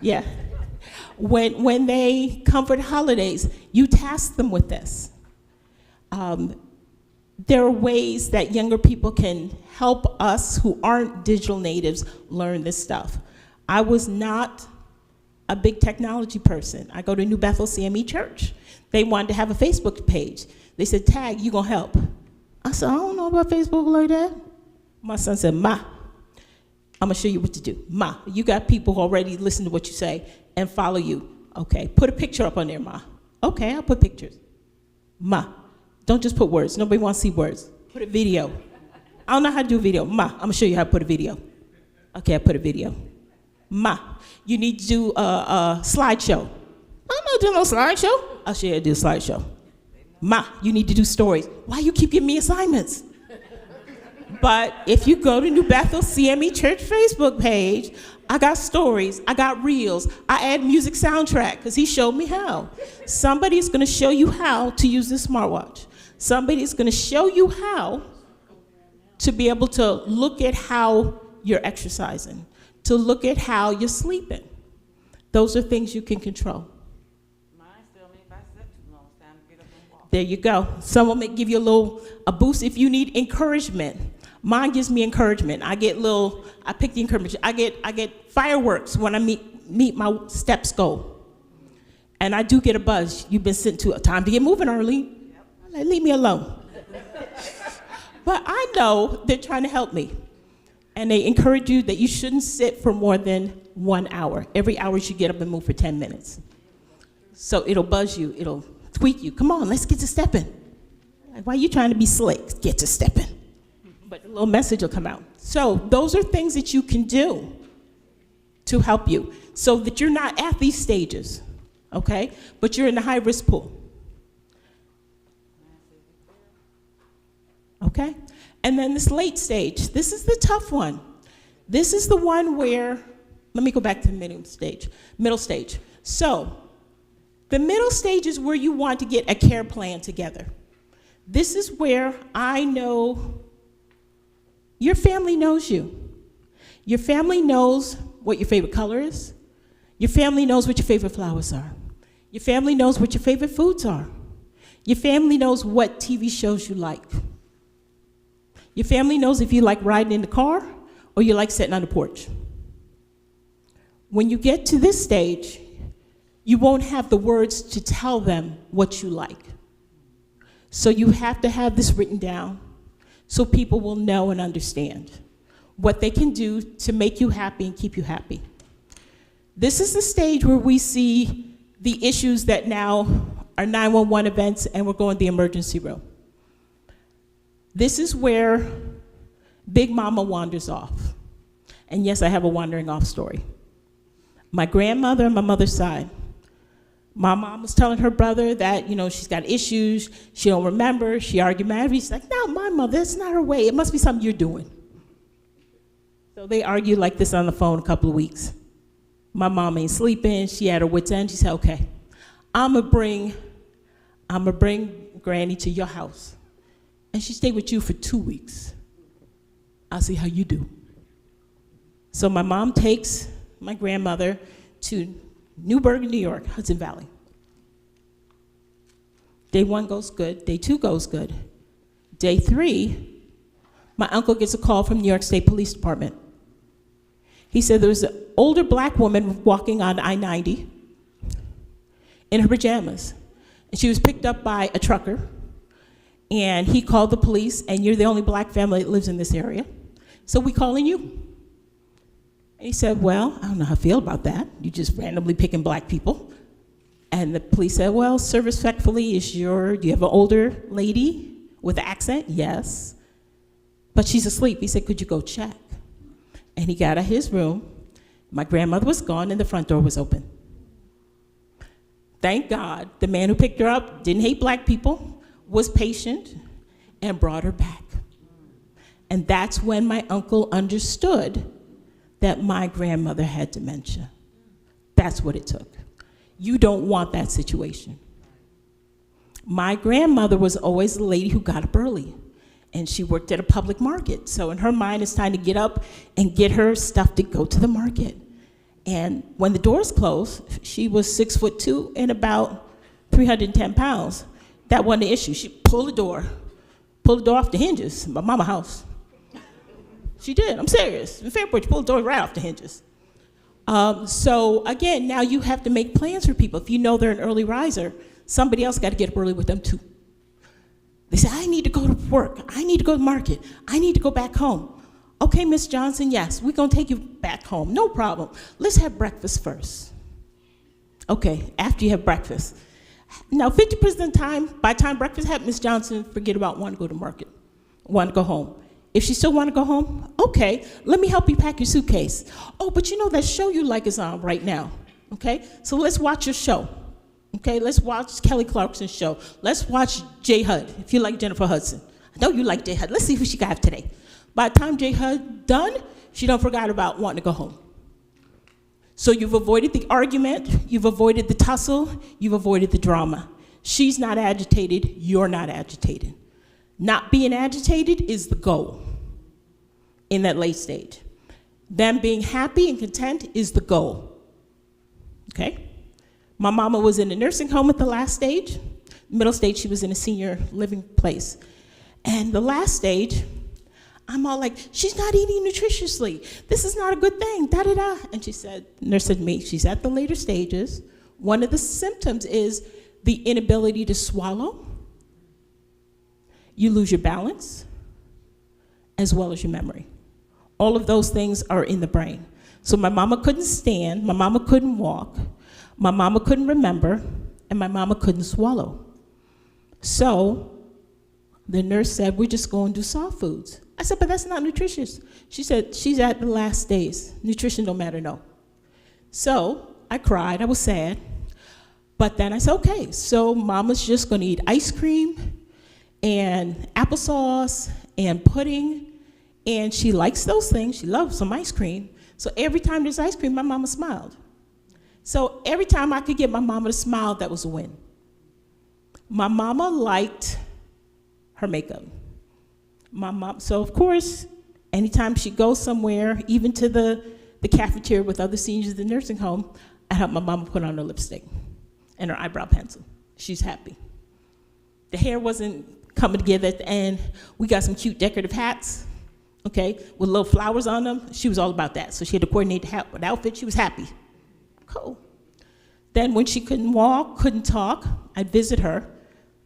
S1: yeah. When they come for the holidays, you task them with this. There are ways that younger people can help us who aren't digital natives learn this stuff. I was not a big technology person. I go to New Bethel CME Church. They wanted to have a Facebook page. They said, Tag, you gonna help? I said, I don't know about Facebook like that. My son said, Ma, I'm gonna show you what to do. Ma, you got people who already listen to what you say and follow you. Okay, put a picture up on there, Ma. Okay, I'll put pictures. Ma, don't just put words. Nobody wants to see words. Put a video. I don't know how to do a video. Ma, I'm gonna show you how to put a video. Okay, I put a video. Ma, you need to do a slideshow. I'm not doing no slideshow. I'll show you how to do a slideshow. Ma, you need to do stories. Why you keep giving me assignments? But if you go to New Bethel CME Church Facebook page, I got stories, I got reels, I add music soundtrack, because he showed me how. Somebody's gonna show you how to use this smartwatch. Somebody's gonna show you how to be able to look at how you're exercising, to look at how you're sleeping. Those are things you can control.
S5: Mine tell me if I slept too long, it's time to get up and walk.
S1: There you go. Someone may give you a boost if you need encouragement. Mine gives me encouragement. I pick the encouragement. I get fireworks when I meet my steps goal. And I do get a buzz. You've been sent to time to get moving, Arlene. Like, leave me alone. But I know they're trying to help me. And they encourage you that you shouldn't sit for more than 1 hour. Every hour you should get up and move for 10 minutes. So it'll buzz you, it'll tweak you. Come on, let's get to stepping. Like, why are you trying to be slick? Get to stepping. But a little message will come out. So those are things that you can do to help you so that you're not at these stages, okay? But you're in the high risk pool. Okay? And then this late stage, this is the tough one. This is the one where, let me go back to the middle stage. So the middle stage is where you want to get a care plan together. This is where I know your family knows you. Your family knows what your favorite color is. Your family knows what your favorite flowers are. Your family knows what your favorite foods are. Your family knows what TV shows you like. Your family knows if you like riding in the car or you like sitting on the porch. When you get to this stage, you won't have the words to tell them what you like. So you have to have this written down so people will know and understand what they can do to make you happy and keep you happy. This is the stage where we see the issues that now are 911 events and we're going to the emergency room. This is where Big Mama wanders off. And yes, I have a wandering off story. My grandmother on my mother's side, my mom was telling her brother that, she's got issues, she don't remember, she argumentative. She's like, no, my mother, that's not her way. It must be something you're doing. So they argued like this on the phone a couple of weeks. My mom ain't sleeping, she had her wits end. She said, okay, I'm gonna bring Granny to your house. And she stayed with you for 2 weeks. I'll see how you do. So my mom takes my grandmother to Newburgh, New York, Hudson Valley. Day 1 goes good, day 2 goes good. Day 3, my uncle gets a call from New York State Police Department. He said there was an older black woman walking on I-90 in her pajamas. And she was picked up by a trucker. And he called the police, and you're the only black family that lives in this area. So we calling you. And he said, well, I don't know how I feel about that. You just randomly picking black people. And the police said, well, sir, respectfully, do you have an older lady with an accent? Yes. But she's asleep. He said, could you go check? And he got out of his room. My grandmother was gone, and the front door was open. Thank God the man who picked her up didn't hate black people, was patient, and brought her back. And that's when my uncle understood that my grandmother had dementia. That's what it took. You don't want that situation. My grandmother was always the lady who got up early, and she worked at a public market. So in her mind, it's time to get up and get her stuff to go to the market. And when the doors closed, she was 6'2" and about 310 pounds. That wasn't the issue. She pulled the door off the hinges, my mama's house. She did, I'm serious. In Fairport, she pulled the door right off the hinges. So again, now you have to make plans for people. If you know they're an early riser, somebody else got to get up early with them too. They say, I need to go to work. I need to go to market. I need to go back home. Okay, Miss Johnson, yes, we're going to take you back home. No problem. Let's have breakfast first. Okay, after you have breakfast. Now, 50% of the time, by the time breakfast happened, Miss Johnson forget about wanting to go to market, want to go home. If she still want to go home, okay, let me help you pack your suitcase. Oh, but you know that show you like is on right now, okay? So let's watch your show, okay? Let's watch Kelly Clarkson's show. Let's watch J. Hud, if you like Jennifer Hudson. I know you like J. Hud. Let's see who she got today. By the time J. Hud done, she don't forgot about wanting to go home. So you've avoided the argument, you've avoided the tussle, you've avoided the drama. She's not agitated, you're not agitated. Not being agitated is the goal in that late stage. Them being happy and content is the goal, okay? My mama was in a nursing home at the last stage. Middle stage, she was in a senior living place. And the last stage, I'm all like, she's not eating nutritiously. This is not a good thing, da-da-da. And she said, nurse said to me, she's at the later stages. One of the symptoms is the inability to swallow. You lose your balance, as well as your memory. All of those things are in the brain. So my mama couldn't stand, my mama couldn't walk, my mama couldn't remember, and my mama couldn't swallow. So the nurse said, we're just going to do soft foods. I said, but that's not nutritious. She said, she's at the last days. Nutrition don't matter, no. So I cried, I was sad. But then I said, okay, so mama's just gonna eat ice cream and applesauce and pudding, and she likes those things. She loves some ice cream. So every time there's ice cream, my mama smiled. So every time I could get my mama to smile, that was a win. My mama liked her makeup. My mom, so of course, anytime she goes somewhere, even to the cafeteria with other seniors at the nursing home, I help my mama put on her lipstick and her eyebrow pencil. She's happy. The hair wasn't coming together at the end. We got some cute decorative hats, okay, with little flowers on them. She was all about that. So she had to coordinate the outfit. She was happy. Cool. Then when she couldn't walk, couldn't talk, I'd visit her.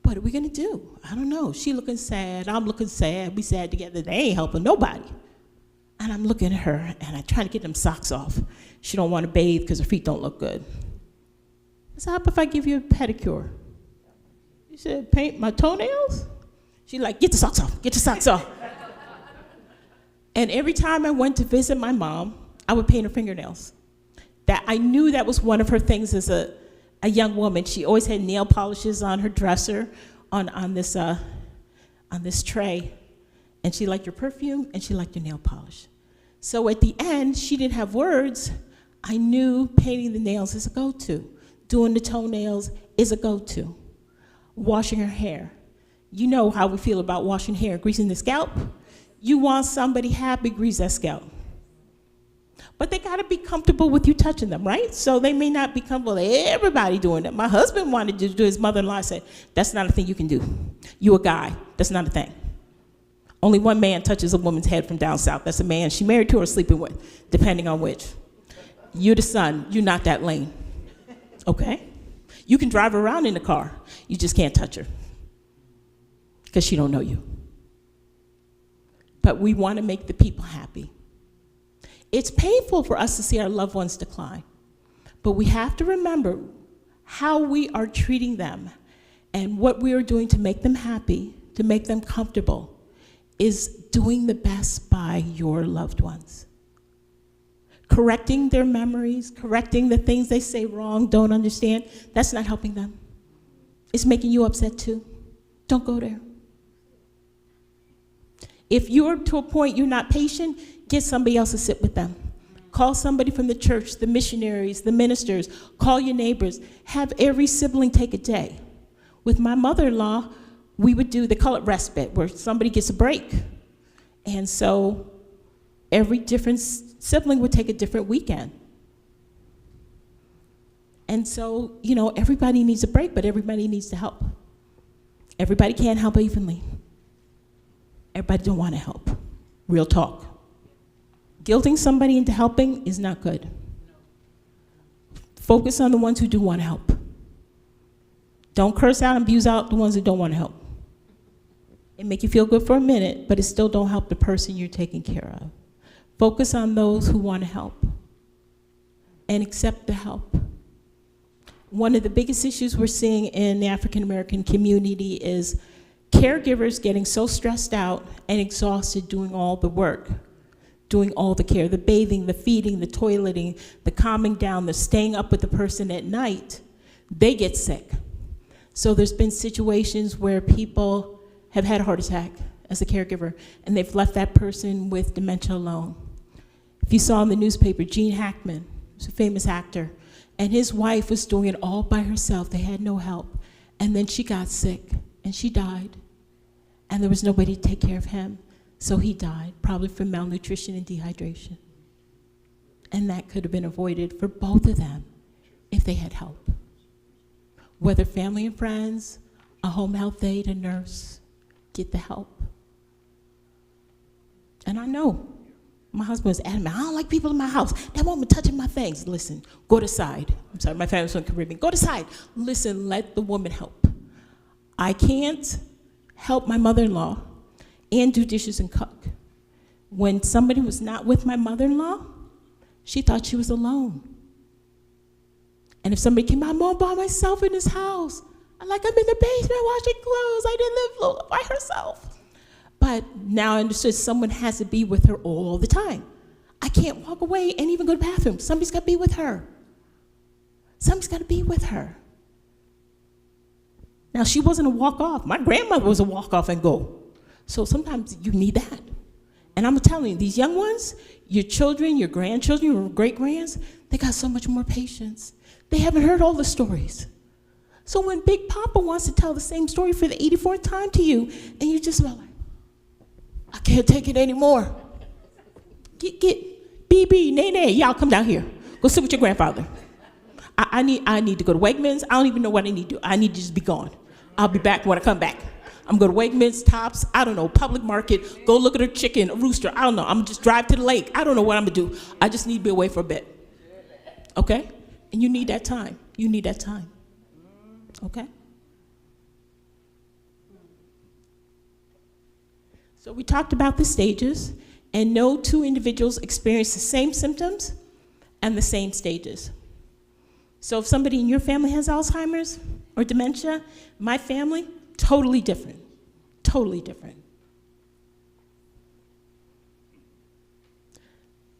S1: What are we gonna do? I don't know. She looking sad, I'm looking sad, we sad together. They ain't helping nobody. And I'm looking at her, and I try to get them socks off. She don't want to bathe because her feet don't look good. I said, how about if I give you a pedicure? She said, paint my toenails? She like, get the socks off, get the socks off. And every time I went to visit my mom, I would paint her fingernails. That I knew that was one of her things as a young woman. She always had nail polishes on her dresser, on this tray. And she liked your perfume, and she liked your nail polish. So at the end, she didn't have words. I knew painting the nails is a go-to. Doing the toenails is a go-to. Washing her hair. You know how we feel about washing hair, greasing the scalp. You want somebody happy, grease that scalp. But they gotta be comfortable with you touching them, right? So they may not be comfortable with everybody doing it. My husband wanted to do, his mother-in-law said, that's not a thing you can do. You a guy, that's not a thing. Only one man touches a woman's head from down south. That's a man she married to or sleeping with, depending on which. You the son, you not that lane, okay? You can drive her around in the car, you just can't touch her because she don't know you. But we wanna make the people happy. It's painful for us to see our loved ones decline, but we have to remember how we are treating them and what we are doing to make them happy, to make them comfortable, is doing the best by your loved ones. Correcting their memories, correcting the things they say wrong, don't understand, that's not helping them. It's making you upset too. Don't go there. If you're to a point you're not patient, get somebody else to sit with them. Call somebody from the church, the missionaries, the ministers, call your neighbors. Have every sibling take a day. With my mother-in-law, we would do, they call it respite, where somebody gets a break. And so every different sibling would take a different weekend. And so, you know, everybody needs a break, but everybody needs to help. Everybody can't help evenly. Everybody don't want to help. Real talk. Guilting somebody into helping is not good. Focus on the ones who do want to help. Don't curse out and abuse out the ones that don't want to help. It make you feel good for a minute, but it still don't help the person you're taking care of. Focus on those who want to help and accept the help. One of the biggest issues we're seeing in the African American community is caregivers getting so stressed out and exhausted doing all the work, doing all the care, the bathing, the feeding, the toileting, the calming down, the staying up with the person at night, they get sick. So there's been situations where people have had a heart attack as a caregiver, and they've left that person with dementia alone. If you saw in the newspaper, Gene Hackman, who's a famous actor, and his wife was doing it all by herself. They had no help. And then she got sick, and she died. And there was nobody to take care of him, so he died, probably from malnutrition and dehydration. And that could have been avoided for both of them if they had help. Whether family and friends, a home health aide, a nurse, get the help. And I know my husband was adamant, I don't like people in my house. They won't be touching my things. Listen, go to the side. I'm sorry, my family's from the Caribbean. Go to the side. Listen, let the woman help. I can't help my mother-in-law and do dishes and cook. When somebody was not with my mother-in-law, she thought she was alone. And if somebody came out, I'm all by myself in this house. I'm in the basement washing clothes. I didn't live Lola by herself. But now I understood someone has to be with her all the time. I can't walk away and even go to the bathroom. Somebody's got to be with her. Somebody's got to be with her. Now, she wasn't a walk-off. My grandmother was a walk-off and go. So sometimes you need that. And I'm telling you, these young ones, your children, your grandchildren, your great-grands, they got so much more patience. They haven't heard all the stories. So when Big Papa wants to tell the same story for the 84th time to you, and you just feel like, I can't take it anymore. Get BB, Nene, y'all come down here. Go sit with your grandfather. I need to go to Wegmans. I don't even know what I need to do. I need to just be gone. I'll be back when I come back. I'm going to Wegmans, Tops, I don't know, Public Market, go look at a chicken, a rooster, I don't know. I'm going to just drive to the lake. I don't know what I'm going to do. I just need to be away for a bit. Okay? And you need that time. You need that time. Okay? So we talked about the stages, and no two individuals experience the same symptoms and the same stages. So if somebody in your family has Alzheimer's or dementia, my family, totally different. Totally different.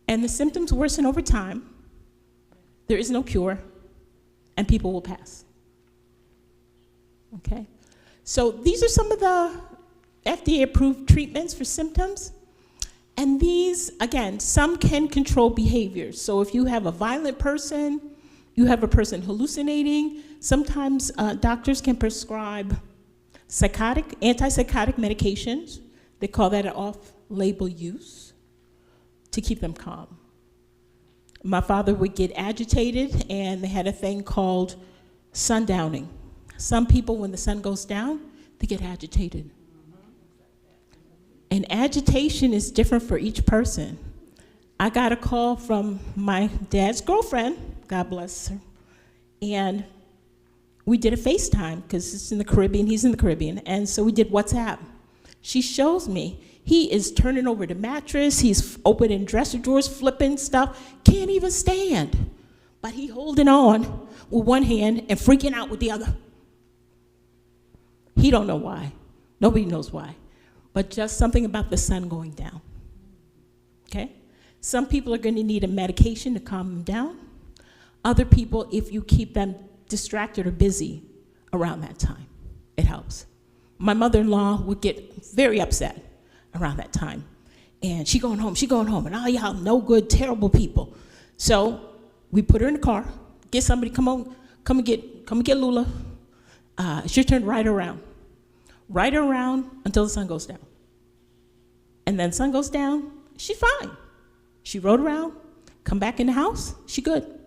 S1: And the symptoms worsen over time. There is no cure, and people will pass. Okay? So these are some of the FDA-approved treatments for symptoms. And these, again, some can control behaviors. So if you have a violent person, you have a person hallucinating, sometimes doctors can prescribe antipsychotic medications. They call that an off-label use to keep them calm. My father would get agitated, and they had a thing called sundowning. Some people, when the sun goes down, they get agitated. And agitation is different for each person. I got a call from my dad's girlfriend, God bless her, and we did a FaceTime, because it's in the Caribbean, he's in the Caribbean, and so we did WhatsApp. She shows me he is turning over the mattress, he's opening dresser drawers, flipping stuff, can't even stand. But he holding on with one hand and freaking out with the other. He don't know why. Nobody knows why. But just something about the sun going down. Okay? Some people are going to need a medication to calm them down. Other people, if you keep them distracted or busy around that time, it helps. My mother-in-law would get very upset around that time. And she going home, and all y'all no good, terrible people. So we put her in the car, get somebody, come and get Lula. It's your turn to ride her around. Ride her around until the sun goes down. And then sun goes down, she's fine. She rode around, come back in the house, she good.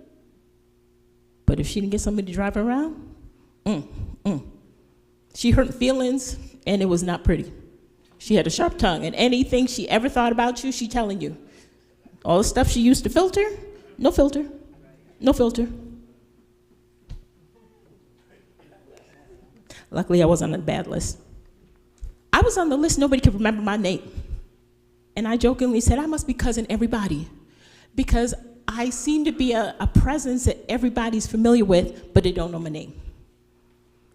S1: But if she didn't get somebody to drive her around, she hurt feelings, and it was not pretty. She had a sharp tongue, and anything she ever thought about you, she telling you. All the stuff she used to filter, no filter, no filter. Luckily, I wasn't on the bad list. I was on the list, nobody could remember my name. And I jokingly said, I must be cousin everybody, because I seem to be a presence that everybody's familiar with, but they don't know my name.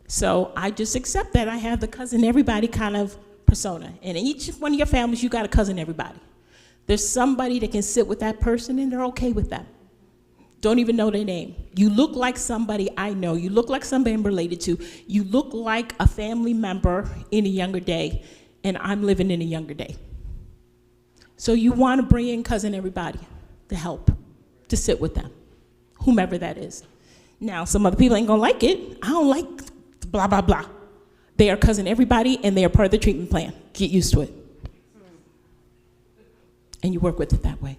S1: So I just accept that I have the cousin everybody kind of persona. And in each one of your families, you got a cousin everybody. There's somebody that can sit with that person, and they're okay with that. Don't even know their name. You look like somebody I know. You look like somebody I'm related to. You look like a family member in a younger day, and I'm living in a younger day. So you want to bring in cousin everybody to help, to sit with them, whomever that is. Now, some other people ain't gonna like it. I don't like blah, blah, blah. They are cousin everybody, and they are part of the treatment plan. Get used to it. And you work with it that way.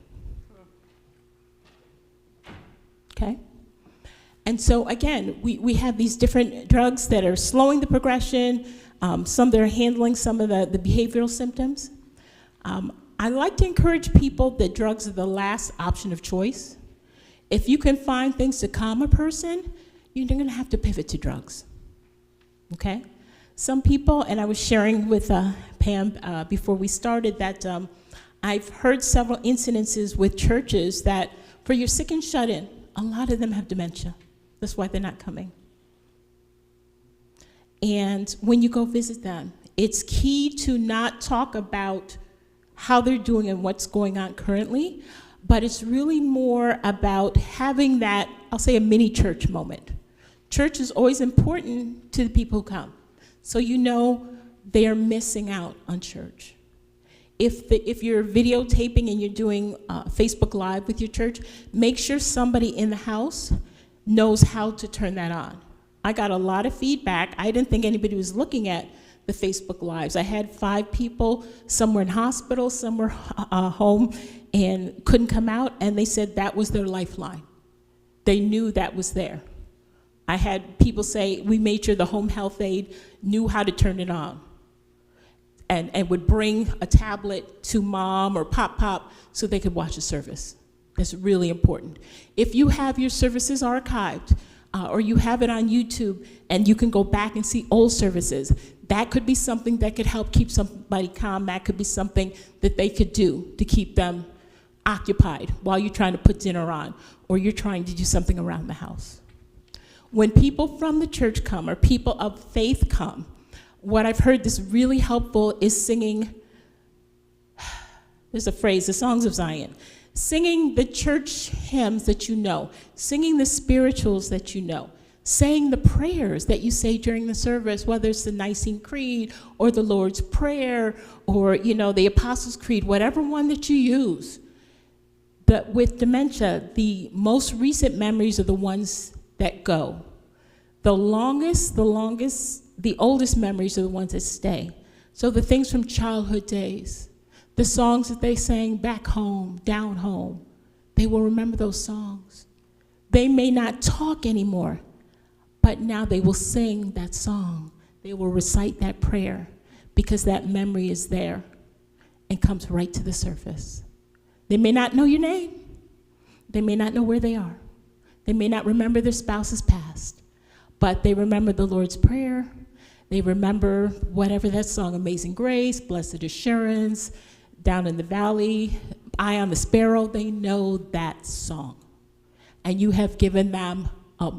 S1: Okay? And so, again, we have these different drugs that are slowing the progression, some that are handling some of the behavioral symptoms. I like to encourage people that drugs are the last option of choice. If you can find things to calm a person, you're going to have to pivot to drugs. Okay? Some people, and I was sharing with Pam before we started, that I've heard several incidences with churches that for your sick and shut-in, a lot of them have dementia. That's why they're not coming. And when you go visit them, it's key to not talk about how they're doing and what's going on currently, but it's really more about having that, I'll say, a mini church moment. Church is always important to the people who come. So you know they are missing out on church. If you're videotaping and you're doing Facebook Live with your church, make sure somebody in the house knows how to turn that on. I got a lot of feedback. I didn't think anybody was looking at the Facebook Lives. I had 5 people, some were in hospital, some were home and couldn't come out, and they said that was their lifeline. They knew that was there. I had people say, we made sure the home health aide knew how to turn it on and would bring a tablet to mom or pop so they could watch the service. That's really important. If you have your services archived, or you have it on YouTube and you can go back and see old services, that could be something that could help keep somebody calm. That could be something that they could do to keep them occupied while you're trying to put dinner on or you're trying to do something around the house. When people from the church come or people of faith come, what I've heard that's really helpful is singing, there's a phrase, the songs of Zion. Singing the church hymns that you know, singing the spirituals that you know, saying the prayers that you say during the service, whether it's the Nicene Creed or the Lord's Prayer or, the Apostles' Creed, whatever one that you use. But with dementia, the most recent memories are the ones that go. The oldest memories are the ones that stay. So the things from childhood days, the songs that they sang back home, down home, they will remember those songs. They may not talk anymore, but now they will sing that song. They will recite that prayer because that memory is there and comes right to the surface. They may not know your name. They may not know where they are. They may not remember their spouse's past, but they remember the Lord's Prayer. They remember whatever that song, Amazing Grace, Blessed Assurance, Down in the Valley, Eye on the Sparrow. They know that song. And you have given them, I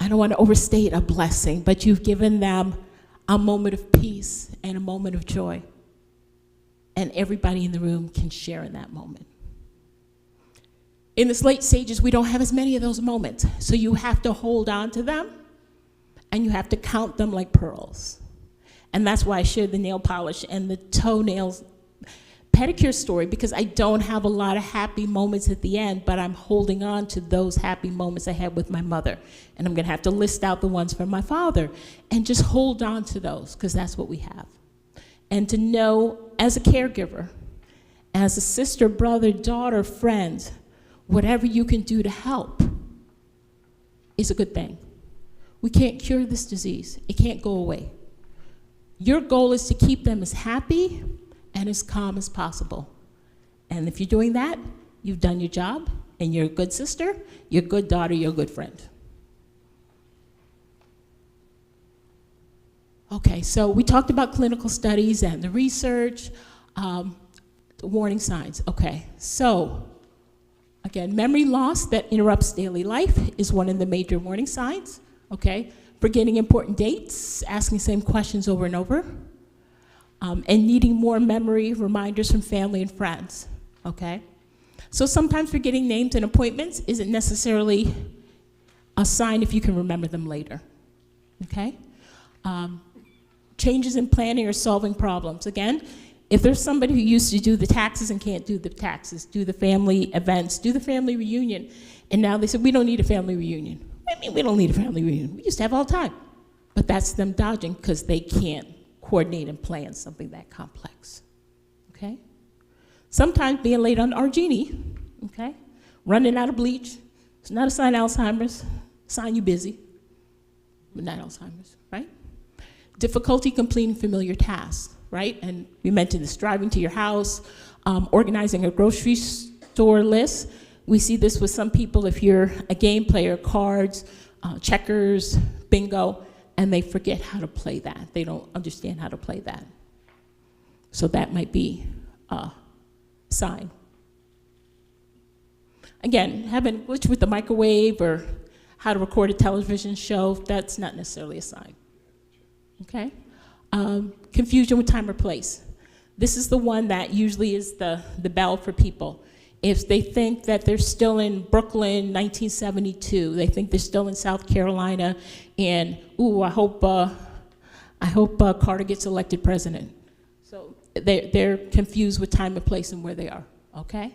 S1: don't want to overstate a blessing, but you've given them a moment of peace and a moment of joy. And everybody in the room can share in that moment. In the late stages, we don't have as many of those moments. So you have to hold on to them, and you have to count them like pearls. And that's why I shared the nail polish and the toenails pedicure story, because I don't have a lot of happy moments at the end, but I'm holding on to those happy moments I had with my mother. And I'm going to have to list out the ones from my father and just hold on to those, because that's what we have. And to know, as a caregiver, as a sister, brother, daughter, friend, whatever you can do to help is a good thing. We can't cure this disease. It can't go away. Your goal is to keep them as happy and as calm as possible. And if you're doing that, you've done your job, and you're a good sister, you're a good daughter, you're a good friend. Okay, so we talked about clinical studies and the research, the warning signs. Okay, so again, memory loss that interrupts daily life is one of the major warning signs. Okay, forgetting important dates, asking the same questions over and over, and needing more memory reminders from family and friends. Okay, so sometimes forgetting names and appointments isn't necessarily a sign if you can remember them later. Okay. Changes in planning or solving problems. Again, if there's somebody who used to do the taxes and can't do the taxes, do the family events, do the family reunion, and now they said, we don't need a family reunion. I mean, we don't need a family reunion. We used to have all the time. But that's them dodging because they can't coordinate and plan something that complex. Okay? Sometimes being late on our genie, okay? Running out of bleach. It's not a sign of Alzheimer's. Sign you busy, but not Alzheimer's, right? Difficulty completing familiar tasks, right? And we mentioned this, driving to your house, organizing a grocery store list. We see this with some people if you're a game player, cards, checkers, bingo, and they forget how to play that. They don't understand how to play that. So that might be a sign. Again, having a glitch with the microwave or how to record a television show, that's not necessarily a sign. Okay? Confusion with time or place. This is the one that usually is the bell for people. If they think that they're still in Brooklyn, 1972, they think they're still in South Carolina, and ooh, I hope Carter gets elected president. So they're confused with time and place and where they are. Okay?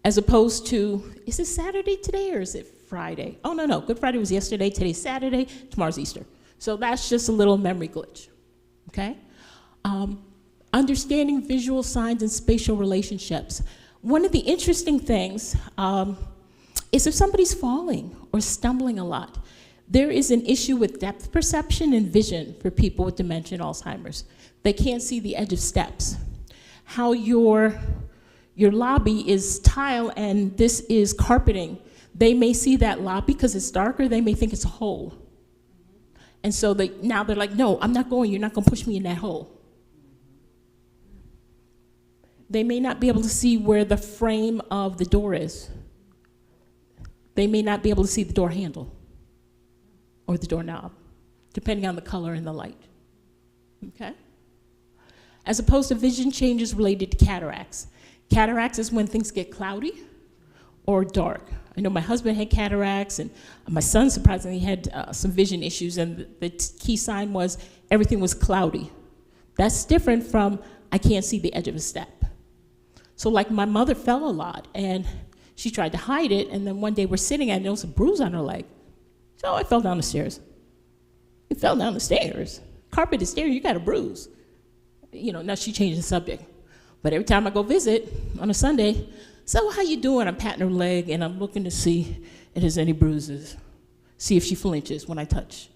S1: As opposed to, is it Saturday today or is it Friday? Oh, no, Good Friday was yesterday, today's Saturday, tomorrow's Easter. So that's just a little memory glitch, okay? Understanding visual signs and spatial relationships. One of the interesting things is if somebody's falling or stumbling a lot, there is an issue with depth perception and vision for people with dementia and Alzheimer's. They can't see the edge of steps. How your Your lobby is tile and this is carpeting. They may see that lobby because it's darker, they may think it's a hole. And so now they're like, no, I'm not going, you're not gonna push me in that hole. They may not be able to see where the frame of the door is. They may not be able to see the door handle or the doorknob, depending on the color and the light, okay? As opposed to vision changes related to cataracts. Cataracts is when things get cloudy or dark. I know my husband had cataracts, and my son surprisingly had some vision issues, and the key sign was everything was cloudy. That's different from I can't see the edge of a step. So like my mother fell a lot, and she tried to hide it, and then one day we're sitting and there was a bruise on her leg. So I fell down the stairs. It fell down the stairs. Carpet is there, you got a bruise. You know, now she changed the subject. But every time I go visit on a Sunday, so how you doing? I'm patting her leg and I'm looking to see if there's any bruises, see if she flinches when I touch.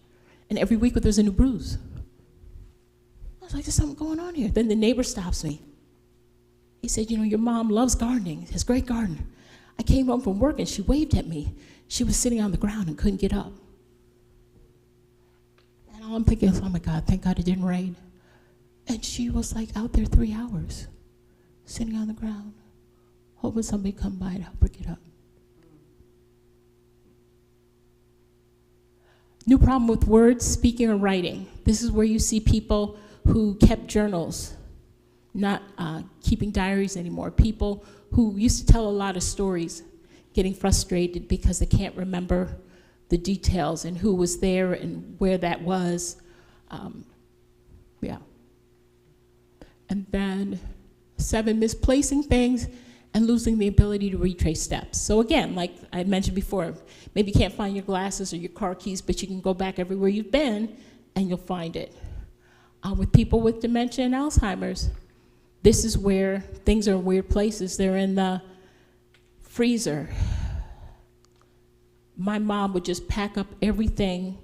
S1: And every week there's a new bruise. I was like, there's something going on here. Then the neighbor stops me. He said, you know, your mom loves gardening, has a great garden. I came home from work and she waved at me. She was sitting on the ground and couldn't get up. And all I'm thinking is, oh my God, thank God it didn't rain. And she was like out there 3 hours, sitting on the ground, hoping somebody come by and help her get up. New problem with words, speaking, or writing. This is where you see people who kept journals, not keeping diaries anymore. People who used to tell a lot of stories, getting frustrated because they can't remember the details and who was there and where that was. Yeah. And then 7, misplacing things and losing the ability to retrace steps. So again, like I mentioned before, maybe you can't find your glasses or your car keys, but you can go back everywhere you've been and you'll find it. With people with dementia and Alzheimer's, this is where things are in weird places. They're in the freezer. My mom would just pack up everything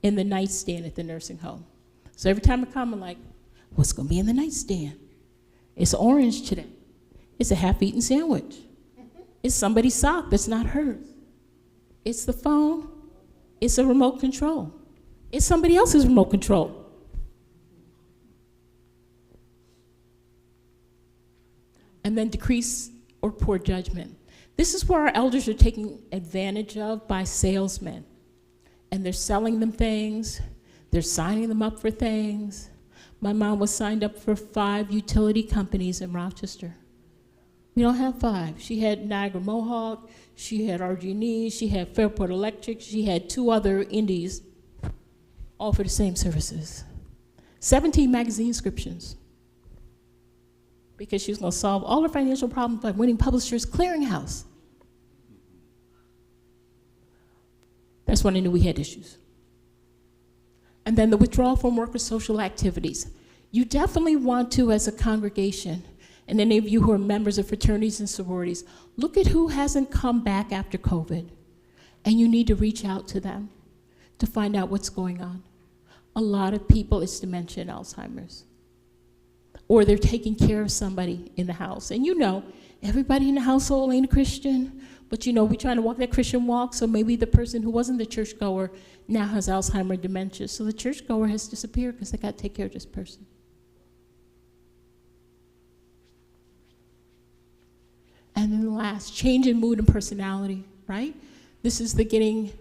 S1: in the nightstand at the nursing home. So every time I come, I'm like, what's gonna be in the nightstand? It's orange today. It's a half-eaten sandwich. It's somebody's sock that's not hers. It's the phone. It's a remote control. It's somebody else's remote control. And then decrease or poor judgment. This is where our elders are taken advantage of by salesmen. And they're selling them things. They're signing them up for things. My mom was signed up for 5 utility companies in Rochester. We don't have 5. She had Niagara Mohawk, she had RG&E, she had Fairport Electric, she had 2 other indies, all for the same services. 17 magazine subscriptions. Because she was gonna solve all her financial problems by winning Publishers Clearinghouse. That's when I knew we had issues. And then the withdrawal from work or social activities. You definitely want to, as a congregation, and any of you who are members of fraternities and sororities, look at who hasn't come back after COVID. And you need to reach out to them to find out what's going on. A lot of people, it's dementia and Alzheimer's. Or they're taking care of somebody in the house. And you know, everybody in the household ain't a Christian, but you know, we're trying to walk that Christian walk, so maybe the person who wasn't the churchgoer now has Alzheimer's dementia. So the churchgoer has disappeared because they got to take care of this person. And then the last, change in mood and personality, right? This is the getting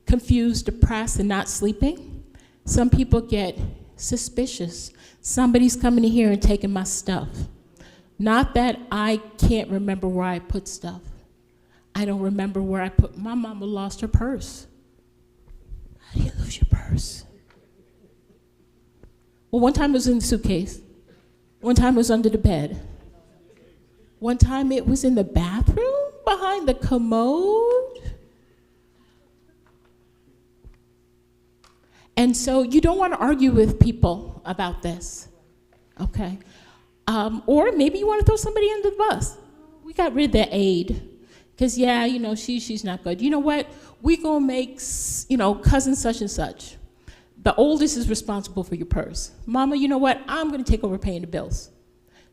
S1: confused, depressed, and not sleeping. Some people get suspicious. Somebody's coming in here and taking my stuff. Not that I can't remember where I put stuff. I don't remember where I put, my mama lost her purse. How do you lose your purse? Well, one time it was in the suitcase. One time it was under the bed. One time it was in the bathroom behind the commode. And so you don't want to argue with people about this, okay? Or maybe you want to throw somebody under the bus. We got rid of the aide, because yeah, you know, she's not good. You know what? We gonna make, you know, cousin such and such. The oldest is responsible for your purse. Mama, you know what? I'm gonna take over paying the bills.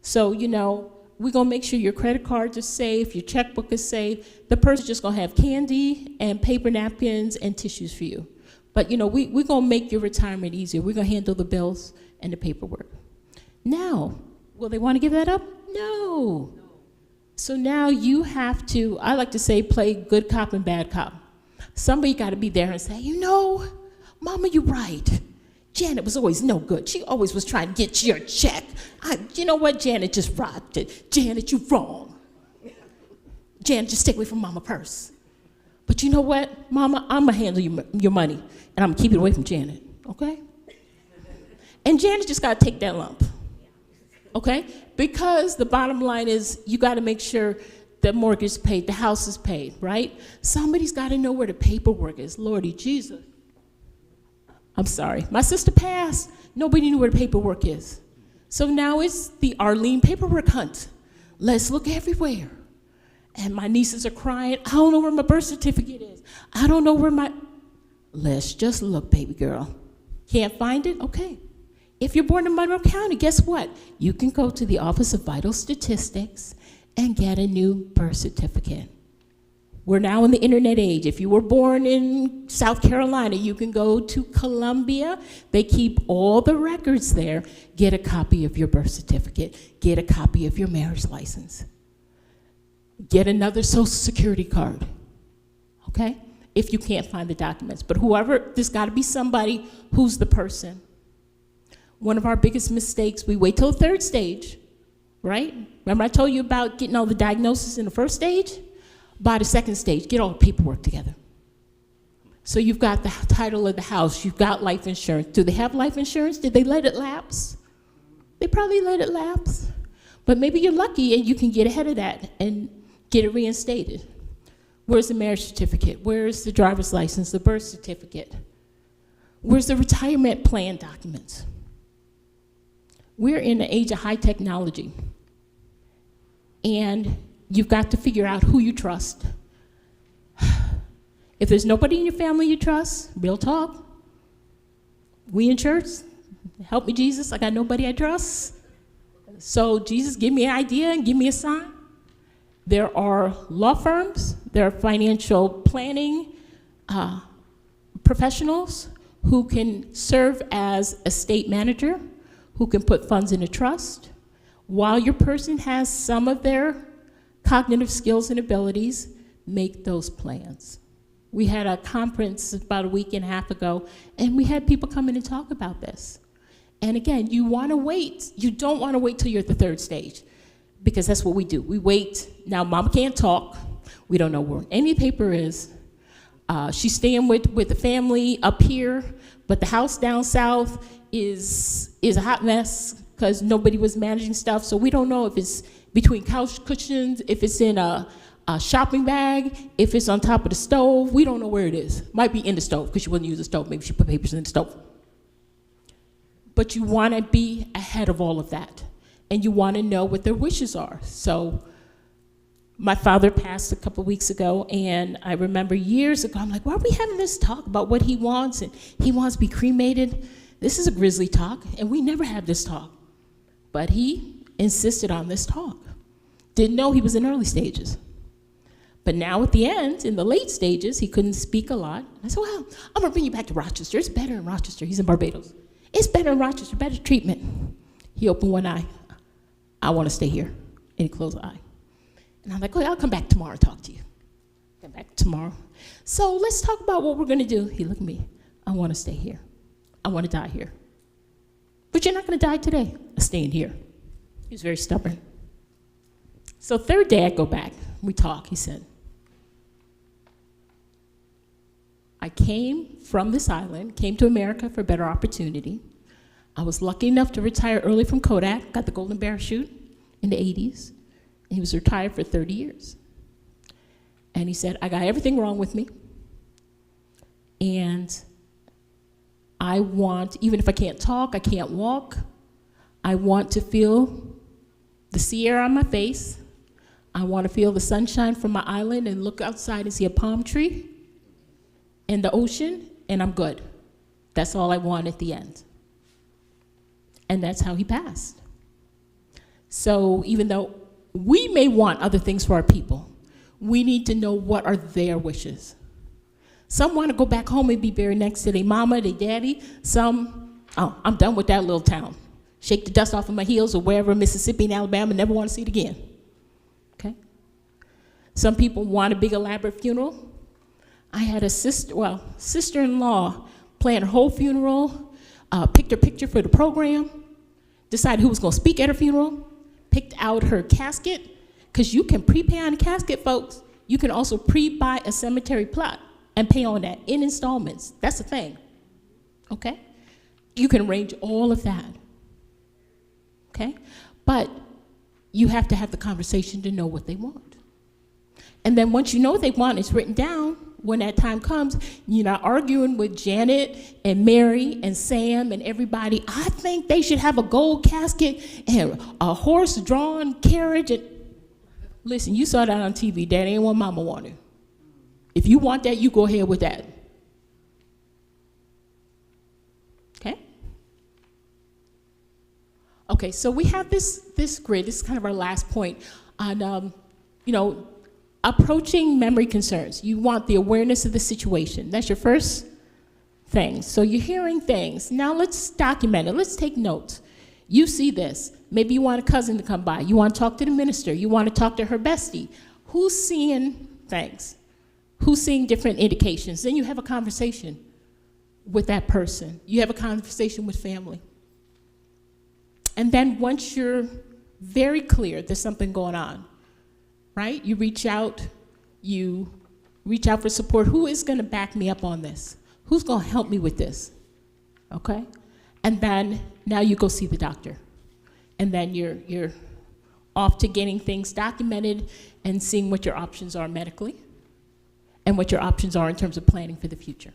S1: So, you know, we're going to make sure your credit cards are safe, your checkbook is safe. The person's just going to have candy and paper napkins and tissues for you. But, we're going to make your retirement easier. We're going to handle the bills and the paperwork. Now, will they want to give that up? No. So now you have to, I like to say, play good cop and bad cop. Somebody got to be there and say, Mama, you're right. Janet was always no good. She always was trying to get your check. You know what? Janet just robbed it. Janet, you're wrong. Janet, just stay away from Mama purse. But you know what, Mama? I'm going to handle your money, and I'm going to keep it away from Janet, okay? And Janet just got to take that lump, okay? Because the bottom line is you got to make sure the mortgage is paid, the house is paid, right? Somebody's got to know where the paperwork is. Lordy Jesus. I'm sorry. My sister passed. Nobody knew where the paperwork is. So now it's the Arlene paperwork hunt. Let's look everywhere. And my nieces are crying. I don't know where my birth certificate is. I don't know where my... Let's just look, baby girl. Can't find it? Okay. If you're born in Monroe County, guess what? You can go to the Office of Vital Statistics and get a new birth certificate. We're now in the internet age. If you were born in South Carolina, you can go to Columbia. They keep all the records there. Get a copy of your birth certificate. Get a copy of your marriage license. Get another Social Security card, okay? If you can't find the documents. But whoever, there's got to be somebody who's the person. One of our biggest mistakes, we wait till the third stage, right? Remember I told you about getting all the diagnosis in the first stage? By the second stage, get all the paperwork together. So you've got the title of the house, you've got life insurance. Do they have life insurance? Did they let it lapse? They probably let it lapse. But maybe you're lucky and you can get ahead of that and get it reinstated. Where's the marriage certificate? Where's the driver's license, the birth certificate? Where's the retirement plan documents? We're in the age of high technology. And you've got to figure out who you trust. If there's nobody in your family you trust, real talk. We in church, help me Jesus, I got nobody I trust. So Jesus, give me an idea and give me a sign. There are law firms, there are financial planning professionals who can serve as estate manager, who can put funds in a trust. While your person has some of their cognitive skills and abilities, make those plans. We had a conference about a week and a half ago, and we had people come in and talk about this. And again, you want to wait. You don't want to wait till you're at the third stage, because that's what we do. We wait. Now, Mama can't talk. We don't know where any paper is. She's staying with the family up here, but the house down south is a hot mess because nobody was managing stuff. So we don't know if it's between couch cushions, if it's in a shopping bag, if it's on top of the stove. We don't know where it is. Might be in the stove because she wouldn't use the stove. Maybe she put papers in the stove. But you want to be ahead of all of that. And you want to know what their wishes are. So my father passed a couple weeks ago, and I remember years ago, I'm like, why are we having this talk about what he wants? And he wants to be cremated. This is a grisly talk, and we never have this talk. But he insisted on this talk. Didn't know he was in early stages. But now at the end, in the late stages, he couldn't speak a lot. I said, well, I'm going to bring you back to Rochester. It's better in Rochester. He's in Barbados. It's better in Rochester, better treatment. He opened one eye. I want to stay here. And he closed the eye. And I'm like, oh, I'll come back tomorrow and talk to you. Come back tomorrow. So let's talk about what we're going to do. He looked at me. I want to stay here. I want to die here. But you're not going to die today. I'm staying here. He was very stubborn. So third day I go back. We talk. He said, I came from this island, came to America for a better opportunity. I was lucky enough to retire early from Kodak, got the golden parachute in the 80s. And he was retired for 30 years. And he said, I got everything wrong with me. And I want, even if I can't talk, I can't walk, I want to feel the sea air on my face. I want to feel the sunshine from my island and look outside and see a palm tree and the ocean, and I'm good. That's all I want at the end. And that's how he passed. So even though we may want other things for our people. We need to know what are their wishes. Some want to go back home and be buried next to their mama, their daddy. Some, oh, I'm done with that little town. Shake the dust off of my heels or wherever, Mississippi and Alabama, never want to see it again. Okay? Some people want a big elaborate funeral. I had a sister-in-law plan her whole funeral, picked her picture for the program, decided who was going to speak at her funeral, picked out her casket, because you can prepay on a casket, folks. You can also pre-buy a cemetery plot and pay on that in installments. That's a thing, okay? You can arrange all of that, okay? But you have to have the conversation to know what they want. And then once you know what they want, it's written down. When that time comes, you're not arguing with Janet and Mary and Sam and everybody. I think they should have a gold casket and a horse-drawn carriage. And listen, you saw that on TV. That ain't what Mama wanted. If you want that, you go ahead with that. Okay? Okay, so we have this grid. This is kind of our last point on, approaching memory concerns. You want the awareness of the situation. That's your first thing. So you're hearing things. Now let's document it. Let's take notes. You see this. Maybe you want a cousin to come by. You want to talk to the minister. You want to talk to her bestie. Who's seeing things? Who's seeing different indications? Then you have a conversation with that person. You have a conversation with family. And then once you're very clear there's something going on, right? You reach out for support. Who is going to back me up on this? Who's going to help me with this? Okay? And then now you go see the doctor. And then you're off to getting things documented and seeing what your options are medically and what your options are in terms of planning for the future.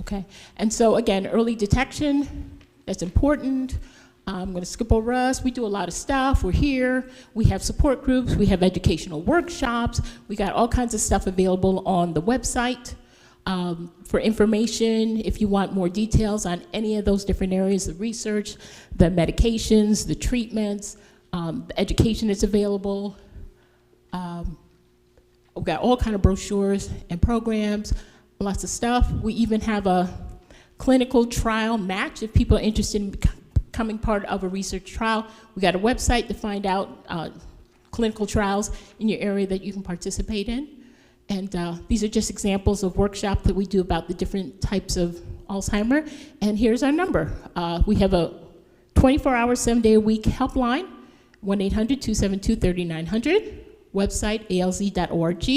S1: Okay? And so again, early detection, that's important. I'm going to skip over us. We do a lot of stuff. We're here. We have support groups. We have educational workshops. We got all kinds of stuff available on the website for information. If you want more details on any of those different areas, the research, the medications, the treatments, the education that's available. We've got all kinds of brochures and programs, lots of stuff. We even have a clinical trial match if people are interested in becoming part of a research trial. We got a website to find out clinical trials in your area that you can participate in. And these are just examples of workshops that we do about the different types of Alzheimer. And here's our number. We have a 24-hour, 7-day-a-week helpline, 1-800-272-3900, website alz.org.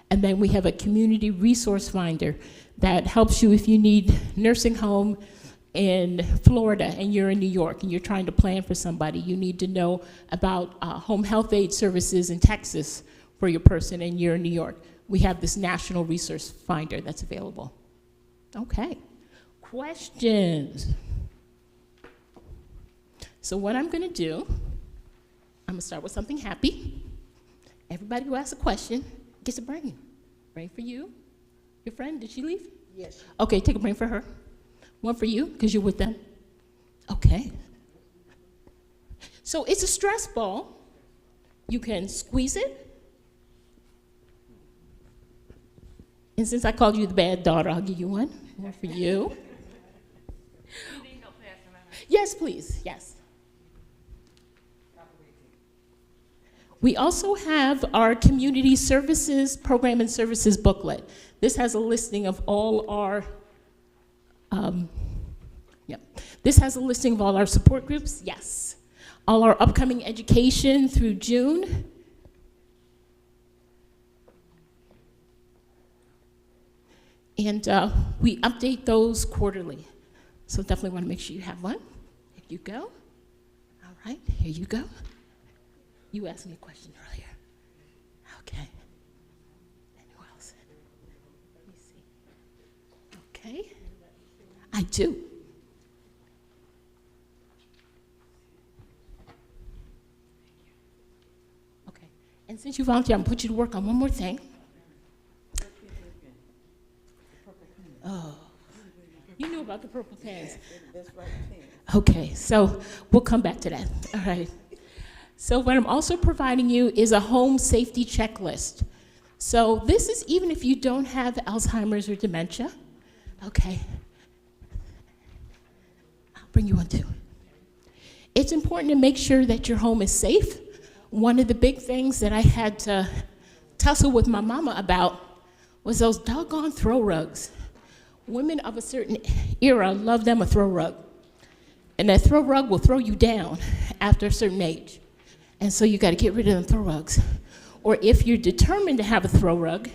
S1: And then we have a community resource finder that helps you if you need nursing home in Florida and you're in New York and you're trying to plan for somebody. You need to know about home health aid services in Texas for your person and you're in New York. We have this national resource finder that's available. Okay, questions? So what I'm gonna do, I'm gonna start with something happy. Everybody who asks a question gets a brain. Brain for you. Your friend, did she leave?
S4: Yes.
S1: Okay, take a brain for her. One for you, because you're with them. Okay. So it's a stress ball. You can squeeze it. And since I called you the bad daughter, I'll give you one. One for you. Yes, please, yes. We also have our community services program and services booklet. This has a listing of all our This has a listing of all our support groups, yes. All our upcoming education through June. And we update those quarterly. So definitely want to make sure you have one. Here you go. All right, here you go. You asked me a question earlier. Okay. And who else? Let me see. Okay. I do. Okay. And since you volunteered, I'm going to put you to work on one more thing. Oh. You knew about the purple pens.
S4: That's right.
S1: Okay, so we'll come back to that. All right. So what I'm also providing you is a home safety checklist. So this is even if you don't have Alzheimer's or dementia. Okay. I'll bring you one too. It's important to make sure that your home is safe. One of the big things that I had to tussle with my mama about was those doggone throw rugs. Women of a certain era love them a throw rug. And that throw rug will throw you down after a certain age. And so you got to get rid of them throw rugs. Or if you're determined to have a throw rug,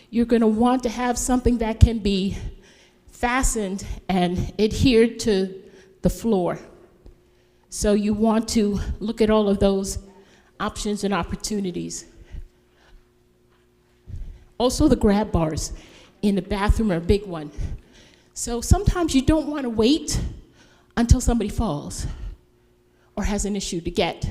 S1: you're going to want to have something that can be fastened and adhered to the floor. So you want to look at all of those options and opportunities. Also the grab bars in the bathroom are a big one. So sometimes you don't want to wait until somebody falls or has an issue to get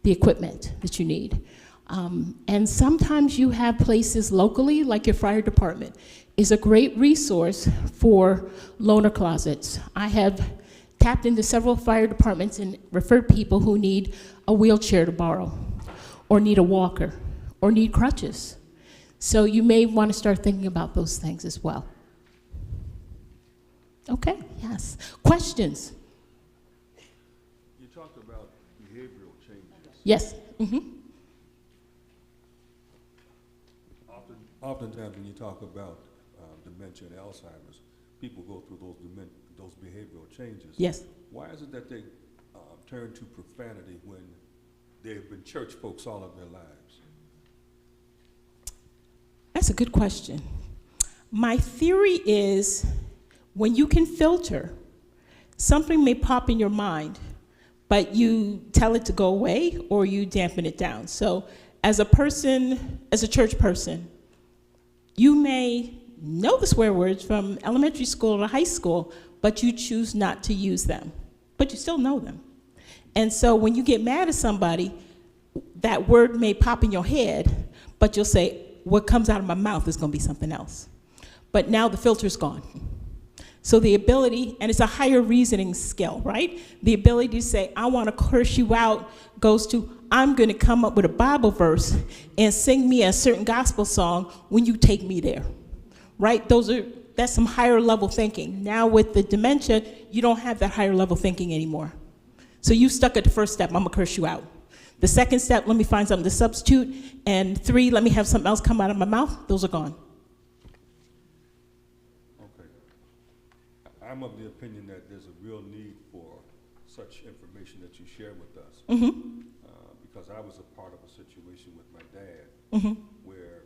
S1: the equipment that you need. And sometimes you have places locally, like your fire department, is a great resource for loaner closets. I have tapped into several fire departments and referred people who need a wheelchair to borrow, or need a walker, or need crutches. So you may want to start thinking about those things as well. Okay, yes. Questions?
S6: You talked about behavioral changes.
S1: Yes. Mm-hmm.
S6: Oftentimes when you talk about dementia and Alzheimer's, people go through those behavioral changes.
S1: Yes.
S6: Why is it that they turn to profanity when they've been church folks all of their lives?
S1: That's a good question. My theory is when you can filter, something may pop in your mind, but you tell it to go away or you dampen it down. So as a person, as a church person, you may know the swear words from elementary school to high school, but you choose not to use them, but you still know them. And so when you get mad at somebody, that word may pop in your head, but you'll say, what comes out of my mouth is going to be something else. But now the filter's gone. So the ability, and it's a higher reasoning skill, right? The ability to say, I want to curse you out goes to, I'm going to come up with a Bible verse and sing me a certain gospel song when you take me there, right? That's some higher level thinking. Now with the dementia, you don't have that higher level thinking anymore. So you stuck at the first step, I'm going to curse you out. The second step, let me find something to substitute. And 3, let me have something else come out of my mouth. Those are gone.
S6: Okay. I'm of the opinion that there's a real need for such information that you share with us.
S1: Mm-hmm.
S6: Because I was a part of a situation with my dad
S1: Mm-hmm.
S6: where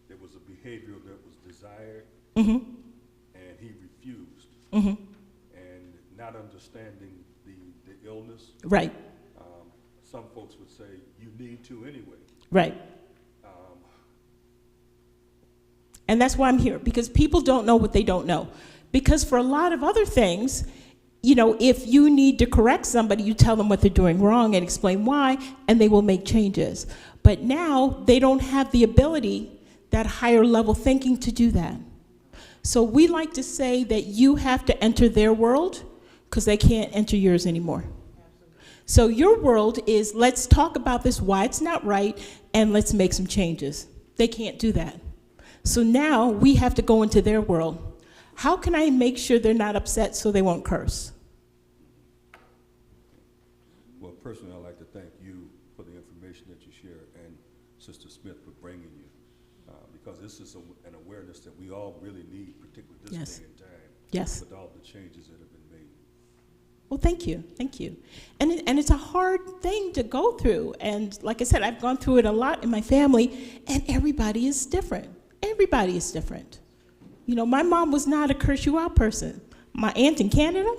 S6: there was a behavior that was desired
S1: Mm-hmm.
S6: and he refused.
S1: Mm-hmm.
S6: And not understanding the illness,
S1: Right,
S6: some folks would say, you need to anyway.
S1: right. And that's why I'm here, because people don't know what they don't know. Because for a lot of other things, you know, if you need to correct somebody, you tell them what they're doing wrong and explain why, and they will make changes. But now they don't have the ability, that higher level thinking, to do that. So we like to say that you have to enter their world because they can't enter yours anymore. So your world is, let's talk about this, why it's not right, and let's make some changes. They can't do that. So now we have to go into their world. How can I make sure they're not upset so they won't curse?
S6: Well, personally, I'd like to thank you for the information that you share and Sister Smith for bringing you, because this is an awareness that we all really need, particularly this
S1: Yes.
S6: day and time,
S1: Yes.
S6: with all the changes that have been made.
S1: Well, thank you, thank you. And it's a hard thing to go through. And like I said, I've gone through it a lot in my family, and everybody is different. Everybody is different. You know, my mom was not a curse you out person. My aunt in Canada,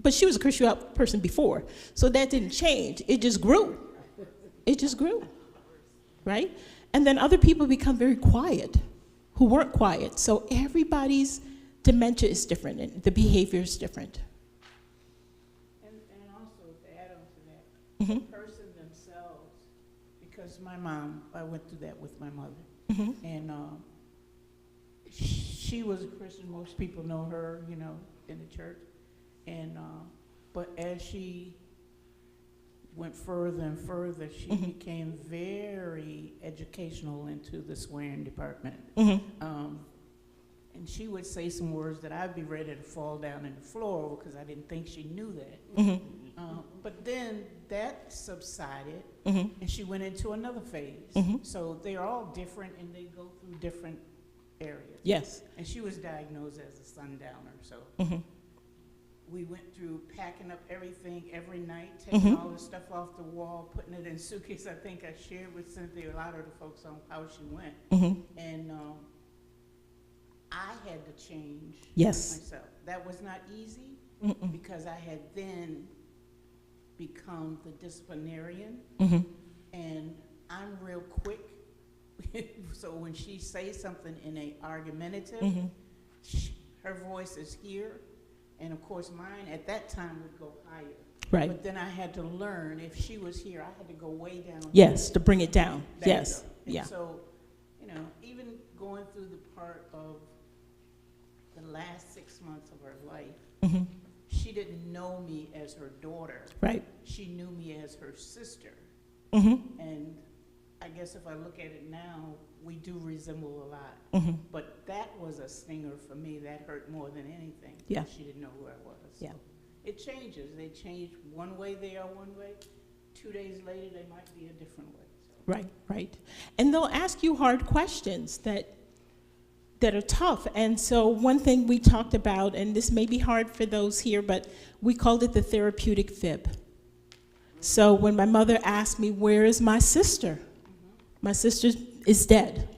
S1: but she was a curse you out person before. So that didn't change. It just grew. It just grew, right? And then other people become very quiet who weren't quiet. So everybody's dementia is different and the behavior is different.
S2: And also to add on to that,
S1: Mm-hmm.
S2: the person themselves, because my mom, I went through that with my mother,
S1: Mm-hmm.
S2: and she was a Christian. Most people know her, you know,
S7: in the church. And, but as she went further and further, she became very educational into the swearing department. And she would say some words that I'd be ready to fall down on the floor because I didn't think she knew that. But then that subsided, and she went into another phase. So they're all different, and they go through different areas.
S1: Yes.
S7: And she was diagnosed as a sundowner, so we went through packing up everything every night, taking all the stuff off the wall, putting it in suitcase. I think I shared with Cynthia a lot of the folks on how she went. And I had to change myself. That was not easy because I had then become the disciplinarian, and I'm real quick. So when she says something in a argumentative, her voice is here, and of course mine at that time would go higher.
S1: Right.
S7: But then I had to learn, if she was here, I had to go way down.
S1: Yes, to bring it down.
S7: There you
S1: Yes.
S7: go. And
S1: Yeah.
S7: so, you know, even going through the part of the last 6 months of her life, she didn't know me as her daughter.
S1: Right.
S7: She knew me as her sister. And I guess if I look at it now, we do resemble a lot. But that was a stinger for me. That hurt more than anything.
S1: Yeah.
S7: She didn't know who I was.
S1: Yeah.
S7: So it changes. They change one way, they are one way. 2 days later, they might be a different way. So.
S1: Right, right. And they'll ask you hard questions that are tough. And so one thing we talked about, and this may be hard for those here, but we called it the therapeutic fib. So when my mother asked me, where is my sister? My sister is dead.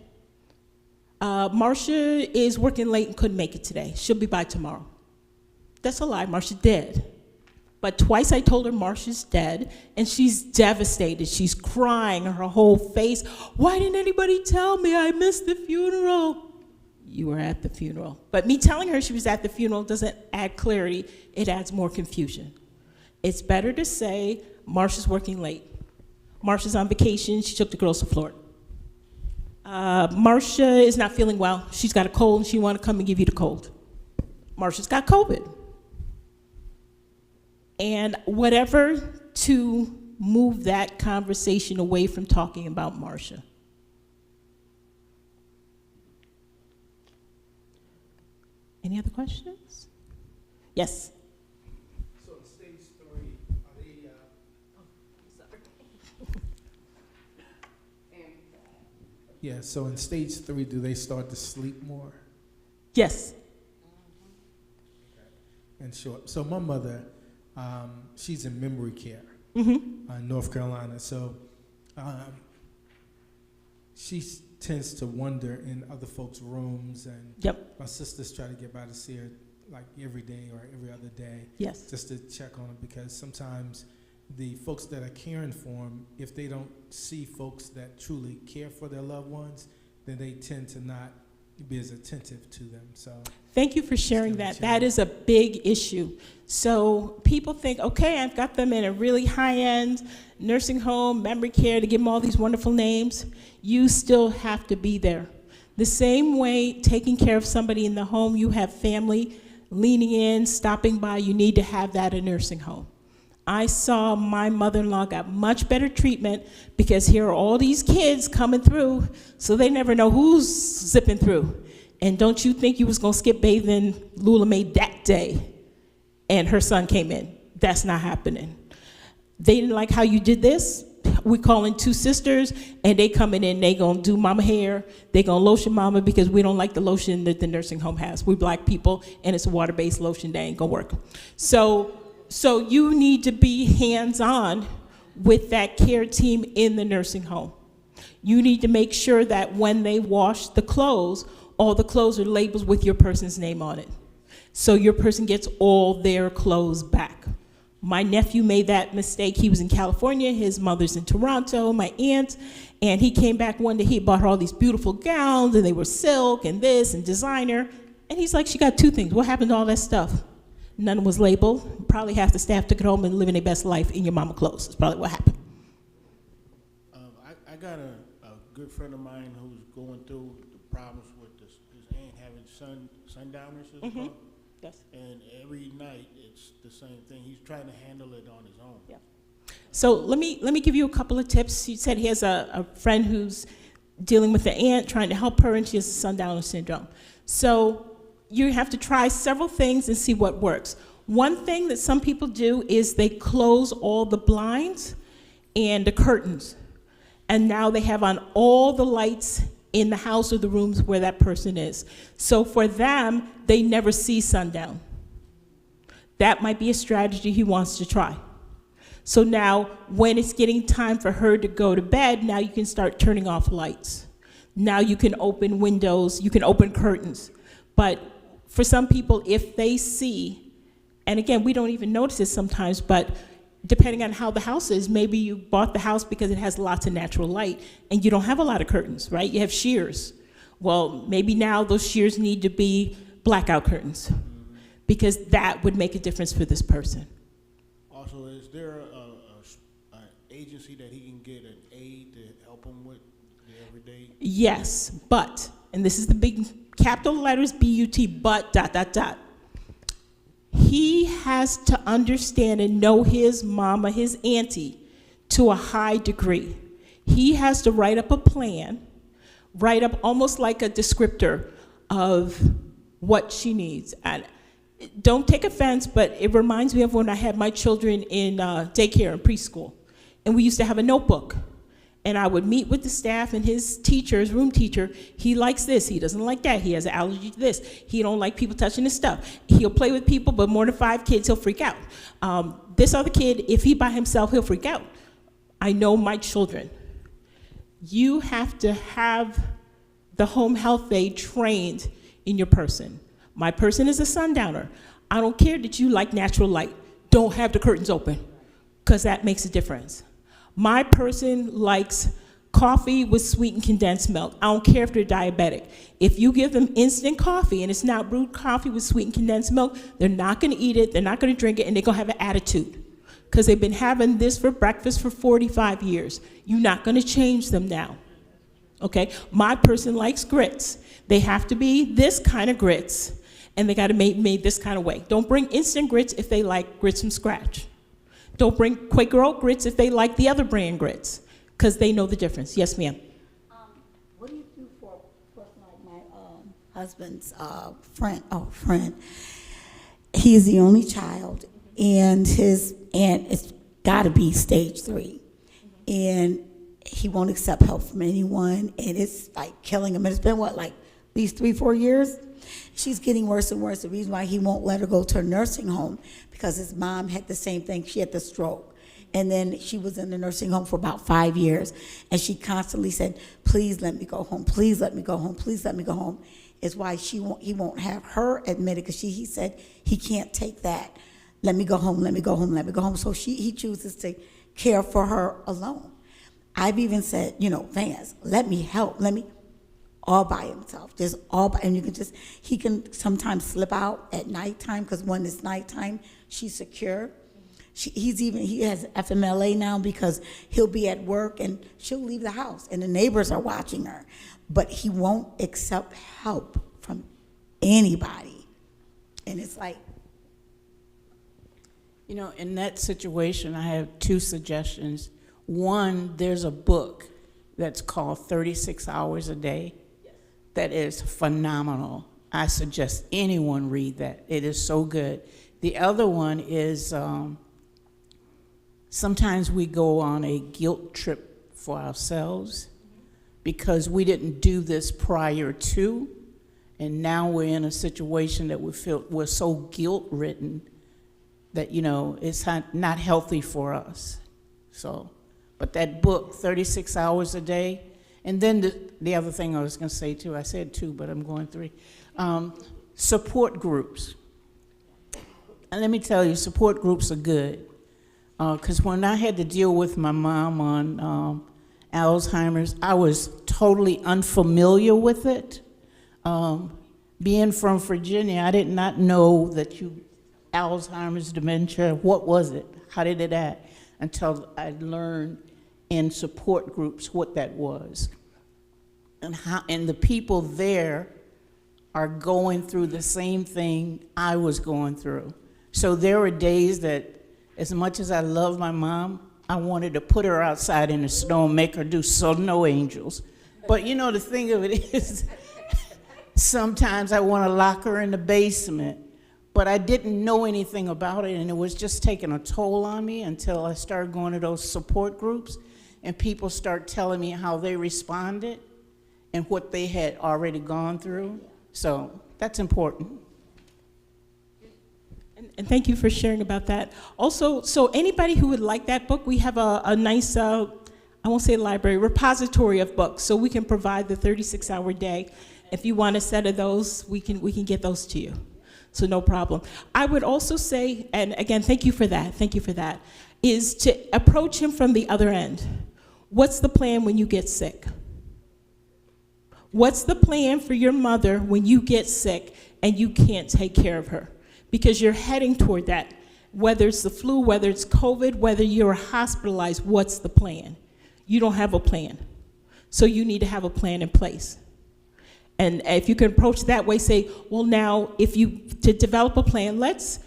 S1: Marcia is working late and couldn't make it today. She'll be by tomorrow. That's a lie. Marcia's dead. But twice I told her Marcia's dead, and she's devastated. She's crying, her whole face. Why didn't anybody tell me? I missed the funeral. You were at the funeral. But me telling her she was at the funeral doesn't add clarity. It adds more confusion. It's better to say Marcia's working late. Marcia's on vacation. She took the girls to Florida. Marcia is not feeling well. She's got a cold, and she want to come and give you the cold. Marcia's got COVID. And whatever to move that conversation away from talking about Marcia. Any other questions? Yes.
S8: So in stage 3, are they, yeah, so in stage 3, do they start to sleep more?
S1: Yes.
S8: And sure. So my mother, she's in memory care in North Carolina. So she tends to wander in other folks' rooms, and my sisters try to get by to see her like every day or every other day, just to check on her, because sometimes the folks that are caring for them, if they don't see folks that truly care for their loved ones, then they tend to not be as attentive to them. So
S1: thank you for sharing that. That is a big issue. So people think, okay, I've got them in a really high-end nursing home, memory care, to give them all these wonderful names. You still have to be there. The same way taking care of somebody in the home, you have family leaning in, stopping by, you need to have that in a nursing home. I saw my mother-in-law got much better treatment because here are all these kids coming through, so they never know who's zipping through. And don't you think you was gonna skip bathing Lula Mae that day and her son came in? That's not happening. They didn't like how you did this. We calling 2 sisters, and they coming in, they gonna do mama hair, they gonna lotion mama because we don't like the lotion that the nursing home has. We black people, and it's a water-based lotion, that ain't gonna work. So you need to be hands-on with that care team in the nursing home. You need to make sure that when they wash the clothes, all the clothes are labeled with your person's name on it. So your person gets all their clothes back. My nephew made that mistake. He was in California, his mother's in Toronto, my aunt, and he came back one day, he bought her all these beautiful gowns, and they were silk and this and designer, and he's like, she got 2 things. What happened to all that stuff? None was labeled. Probably half the staff took it home and living their best life in your mama clothes. That's probably what happened.
S9: I got a good friend of mine who's going through the problems with his aunt having sundowners, as it's called.
S1: Yes.
S9: And every night, it's the same thing. He's trying to handle it on his own.
S1: Yeah. So let me give you a couple of tips. He said he has a friend who's dealing with the aunt, trying to help her, and she has sundowner syndrome. So you have to try several things and see what works. One thing that some people do is they close all the blinds and the curtains, and now they have on all the lights in the house or the rooms where that person is. So for them, they never see sundown. That might be a strategy he wants to try. So now, when it's getting time for her to go to bed, now you can start turning off lights. Now you can open windows, you can open curtains. But for some people, if they see, and again, we don't even notice this sometimes, but depending on how the house is, maybe you bought the house because it has lots of natural light, and you don't have a lot of curtains, right? You have shears. Well, maybe now those shears need to be blackout curtains, because that would make a difference for this person.
S9: Also, is there an agency that he can get an aide to help him with the everyday?
S1: Yes, but, and this is the big capital letters, B-U-T, but, ... He has to understand and know his mama, his auntie, to a high degree. He has to write up a plan, write up almost like a descriptor of what she needs. And don't take offense, but it reminds me of when I had my children in daycare and preschool. And we used to have a notebook. And I would meet with the staff and his teacher, his room teacher. He likes this, he doesn't like that, he has an allergy to this, he don't like people touching his stuff. He'll play with people, but more than 5 kids, he'll freak out. This other kid, if he by himself, he'll freak out. I know my children. You have to have the home health aide trained in your person. My person is a sundowner. I don't care that you like natural light. Don't have the curtains open, because that makes a difference. My person likes coffee with sweetened condensed milk. I don't care if they're diabetic. If you give them instant coffee and it's not brewed coffee with sweetened condensed milk, they're not gonna eat it, they're not gonna drink it, and they're gonna have an attitude, because they've been having this for breakfast for 45 years. You're not gonna change them now, okay? My person likes grits. They have to be this kind of grits, and they gotta be made this kind of way. Don't bring instant grits if they like grits from scratch. Don't bring Quaker Oat grits if they like the other brand grits, because they know the difference. Yes, ma'am.
S2: What do you do for a person like my husband's friend? He's the only child, and his aunt is got to be stage 3, and he won't accept help from anyone, and it's like killing him. And it's been like these 3-4 years. She's getting worse and worse. The reason why he won't let her go to a nursing home, because his mom had the same thing. She had the stroke. And then she was in the nursing home for about 5 years. And she constantly said, please let me go home. Please let me go home. Please let me go home. It's why he won't have her admitted, because he said he can't take that. Let me go home, let me go home, let me go home. So he chooses to care for her alone. I've even said, Vance, let me help. Let me, all by himself, and he can sometimes slip out at nighttime, because when it's nighttime, she's secure. He has FMLA now, because he'll be at work and she'll leave the house and the neighbors are watching her, but he won't accept help from anybody. And it's like,
S7: in that situation, I have 2 suggestions. One, there's a book that's called 36 Hours a Day. That is phenomenal. I suggest anyone read that. It is so good. The other one is sometimes we go on a guilt trip for ourselves because we didn't do this prior to, and now we're in a situation that we feel we're so guilt-ridden that, it's not healthy for us. So, but that book, 36 Hours a Day, and then the other thing I was going to say, too, I said 2, but I'm going 3. Support groups. And let me tell you, support groups are good. Because when I had to deal with my mom on Alzheimer's, I was totally unfamiliar with it. Being from Virginia, I did not know that Alzheimer's, dementia, what was it? How did it act? Until I learned in support groups what that was. And the people there are going through the same thing I was going through. So there were days that, as much as I love my mom, I wanted to put her outside in the snow and make her do snow angels. But you know, the thing of it is, sometimes I want to lock her in the basement. But I didn't know anything about it, and it was just taking a toll on me until I started going to those support groups, and people start telling me how they responded and what they had already gone through. So that's important.
S1: And thank you for sharing about that. Also, so anybody who would like that book, we have a nice, I won't say library, repository of books, so we can provide the 36-hour day. If you want a set of those, we can get those to you. So no problem. I would also say, and again, thank you for that, is to approach him from the other end. What's the plan when you get sick? What's the plan for your mother when you get sick and you can't take care of her? Because you're heading toward that. Whether it's the flu, whether it's COVID, whether you're hospitalized, what's the plan? You don't have a plan. So you need to have a plan in place. And if you can approach that way, say, well, now, to develop a plan, let's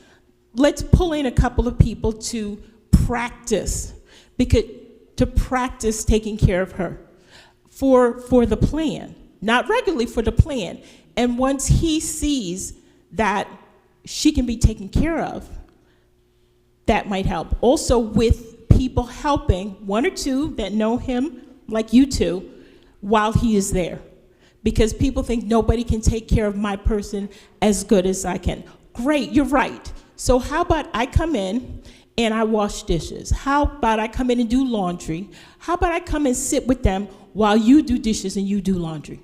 S1: pull in a couple of people to practice taking care of her for the plan, not regularly, for the plan. And once he sees that she can be taken care of, that might help. Also, with people helping, one or two that know him, like you two, while he is there. Because people think nobody can take care of my person as good as I can. Great, you're right. So how about I come in and I wash dishes? How about I come in and do laundry? How about I come and sit with them while you do dishes and you do laundry?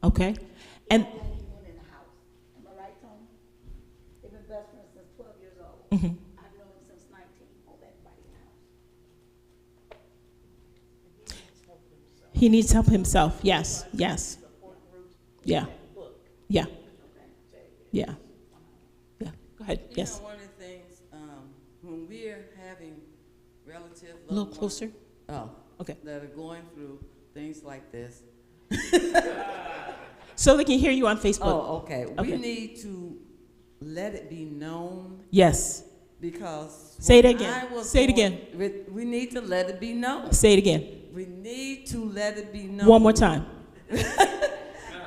S1: Okay? And
S2: In the house. Am I right, Tony? They've been best friends since 12 years old.
S1: Mhm.
S2: I've known him since 19. Hold everybody in the house.
S1: he needs help himself. Yes. Yeah. Yeah. Yeah. Yeah. Go ahead.
S5: You
S1: Yes.
S5: know, one of the things, when we're having relative
S1: A little
S5: loved ones-
S1: closer.
S5: Oh,
S1: Okay.
S5: that are going through things like this.
S1: So they can hear you on Facebook.
S5: Oh, okay.
S1: Okay.
S5: We need to let it be known,
S1: Yes.
S5: because
S1: Say it
S5: when
S1: again.
S5: I was
S1: Say it
S5: going-
S1: again.
S5: We need to let it be known.
S1: Say it again.
S5: We need to let it be known.
S1: One more time.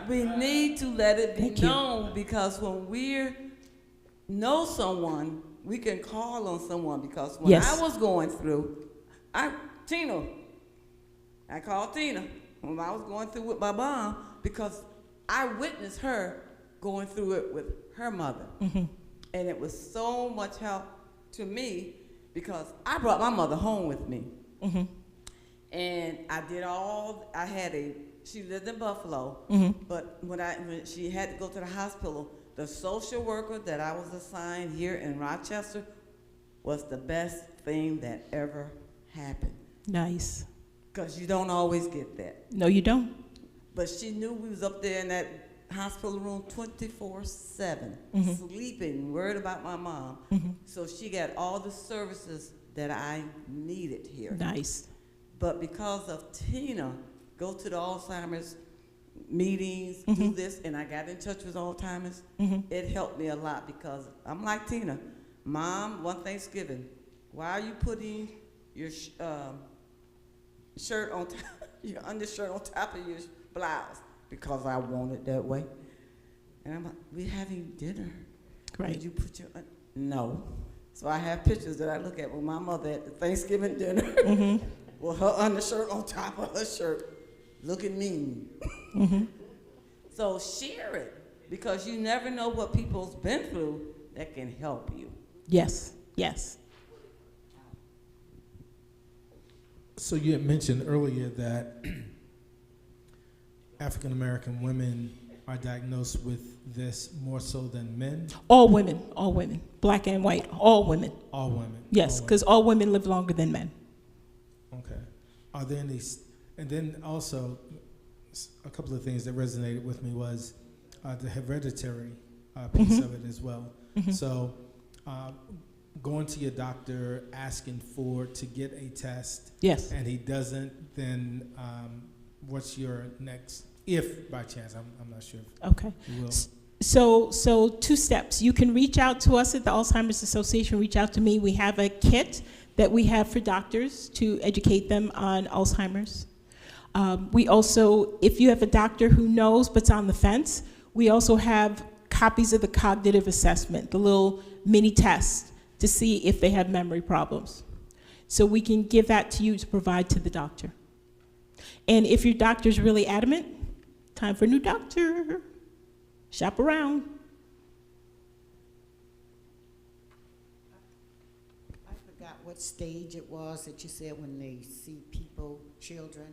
S5: We need to let it be
S1: Thank you.
S5: known, because when we know someone, we can call on someone. Because when
S1: Yes.
S5: I was going through, I called Tina when I was going through with my mom, because I witnessed her going through it with her mother.
S1: Mhm.
S5: And it was so much help to me, because I brought my mother home with me.
S1: Mhm.
S5: And she lived in Buffalo,
S1: Mhm.
S5: but when she had to go to the hospital, the social worker that I was assigned here in Rochester was the best thing that ever happened.
S1: Nice.
S5: Because you don't always get that.
S1: No, you don't.
S5: But she knew we was up there in that hospital room 24/7,
S1: Mhm.
S5: sleeping, worried about my mom.
S1: Mhm.
S5: So she got all the services that I needed here.
S1: Nice.
S5: But because of Tina, go to the Alzheimer's meetings, do
S1: Mhm.
S5: this, and I got in touch with Alzheimer's,
S1: Mhm.
S5: it helped me a lot, because I'm like Tina. Mom, one Thanksgiving, why are you putting your shirt on top, your undershirt on top of your blouse? Because I want it that way. And I'm like, we're having dinner.
S1: Right.
S5: Did you put your, no. So I have pictures that I look at with my mother at the Thanksgiving dinner.
S1: Mhm.
S5: With her undershirt on top of her shirt, looking mean.
S1: Mhm.
S5: So share it, because you never know what people's been through that can help you.
S1: Yes. Yes.
S8: So you had mentioned earlier that African American women are diagnosed with this more so than men.
S1: All women. Black and white. All women.
S8: All women.
S1: Yes, because all women live longer than men.
S8: Okay. Are there any, and then also a couple of things that resonated with me was the hereditary piece
S1: Mhm.
S8: of it as well.
S1: Mhm.
S8: So going to your doctor, asking to get a test,
S1: Yes.
S8: and he doesn't, then what's your next, if by chance, I'm not sure if
S1: Okay.
S8: you will.
S1: So 2 steps. You can reach out to us at the Alzheimer's Association, reach out to me. We have a kit that we have for doctors to educate them on Alzheimer's. We also, if you have a doctor who knows but's on the fence, we also have copies of the cognitive assessment, the little mini test to see if they have memory problems. So we can give that to you to provide to the doctor. And if your doctor's really adamant, time for a new doctor. Shop around.
S4: I forgot what stage it was that you said when they see people, children.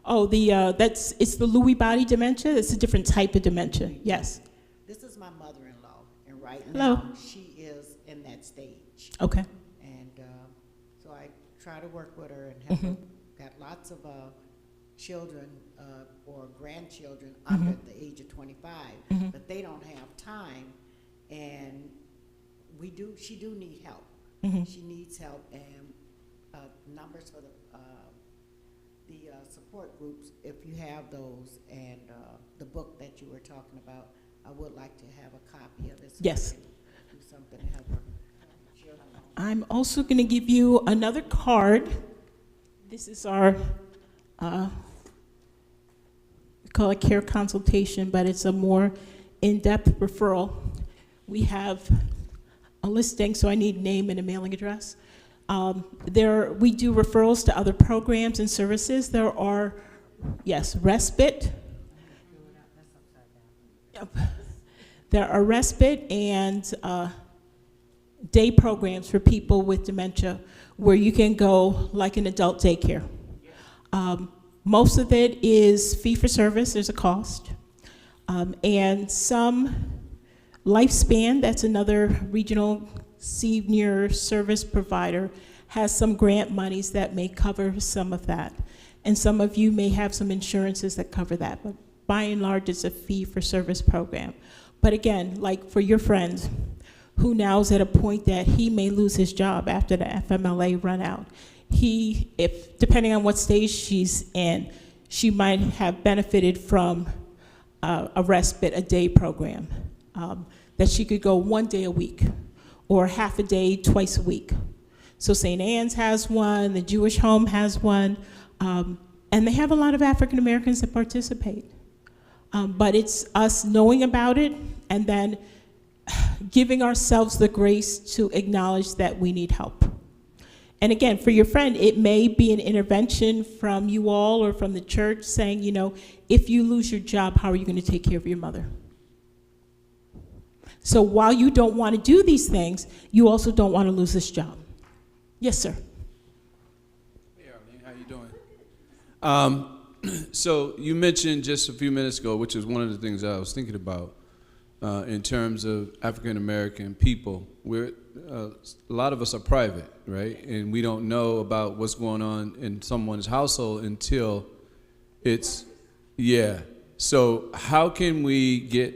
S1: Oh, it's the Lewy body dementia. It's a different type of dementia. Yes.
S4: This is my mother-in-law, and right
S1: Hello.
S4: now she is in that stage.
S1: Okay.
S4: And so I try to work with her and have her, got lots of children or grandchildren under the age of 25, but they don't have time, and she do need help. She needs help, and numbers for the support groups, if you have those, and the book that you were talking about, I would like to have a copy of it. So
S1: Yes.
S4: I can do something to help her.
S1: I'm also going to give you another card. This is our, we call it care consultation, but it's a more in-depth referral. We have a listing, so I need a name and a mailing address. We do referrals to other programs and services. There are, yes, respite. Yep. There are respite and day programs for people with dementia where you can go like an adult daycare. Most of it is fee for service, there's a cost. And some Lifespan, that's another regional senior service provider, has some grant monies that may cover some of that. And some of you may have some insurances that cover that, but by and large, it's a fee-for-service program. But again, like for your friend, who now is at a point that he may lose his job after the FMLA run out, depending on what stage she's in, she might have benefited from a respite, a day program, that she could go 1 day a week, or half a day twice a week. So St. Anne's has one, the Jewish Home has one, and they have a lot of African Americans that participate. But it's us knowing about it and then giving ourselves the grace to acknowledge that we need help. And again, for your friend, it may be an intervention from you all or from the church saying, you know, if you lose your job, how are you going to take care of your mother? So while you don't want to do these things, you also don't want to lose this job. Yes, sir.
S10: Hey, Arlene, how you doing? So you mentioned just a few minutes ago, which is one of the things I was thinking about, in terms of African American people. A lot of us are private, right? And we don't know about what's going on in someone's household until it's, yeah. So how can we get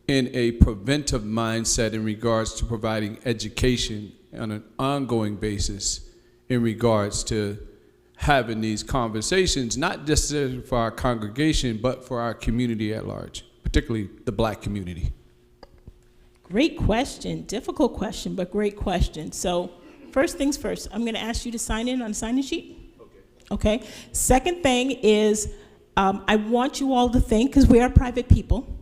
S10: in a preventive mindset in regards to providing education on an ongoing basis in regards to having these conversations, not just for our congregation, but for our community at large, particularly the Black community?
S1: Great question. Difficult question, but great question. So first things first, I'm going to ask you to sign in on a sign-in sheet. Okay. Second thing is I want you all to think, because we are private people,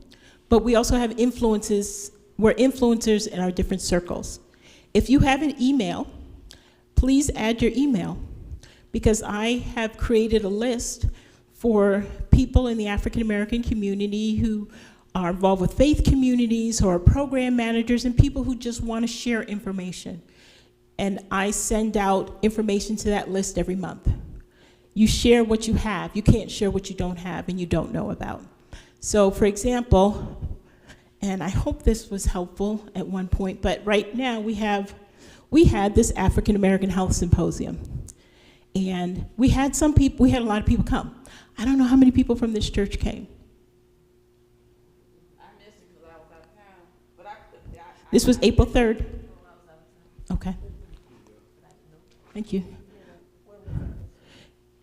S1: but we also have influences. We're influencers in our different circles. If you have an email, please add your email, because I have created a list for people in the African American community who are involved with faith communities or program managers and people who just want to share information. And I send out information to that list every month. You share what you have. You can't share what you don't have and you don't know about. So for example, and I hope this was helpful at one point, but right now we had this African American Health Symposium. And we had a lot of people come. I don't know how many people from this church came.
S5: I missed it because I was out of town, but
S1: This was April 3rd. Okay. Thank you.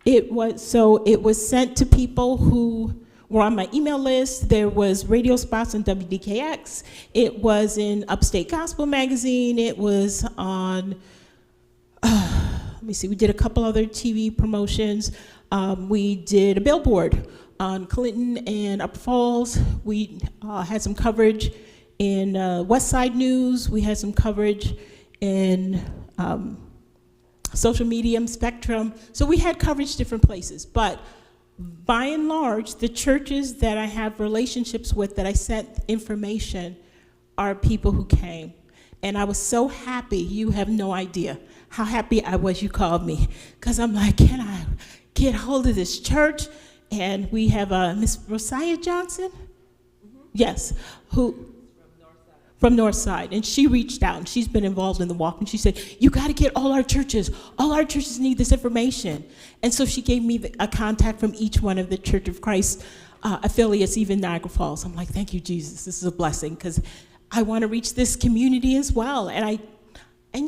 S1: It was sent to people who were on my email list. There was radio spots on WDKX. It was in Upstate Gospel Magazine. It was on, let me see, we did a couple other TV promotions. We did a billboard on Clinton and Upper Falls. We had some coverage in West Side News. We had some coverage in Social Medium, Spectrum. So we had coverage different places. But by and large, the churches that I have relationships with that I sent information are people who came. And I was so happy, you have no idea how happy I was you called me. Because I'm like, can I get hold of this church? And we have Miss Rosiah Johnson, yes, who from Northside, and she reached out, and she's been involved in the walk, and she said, you got to get all our churches need this information. And so she gave me a contact from each one of the Church of Christ affiliates, even Niagara Falls. I'm like, thank you, Jesus, this is a blessing, because I want to reach this community as well. And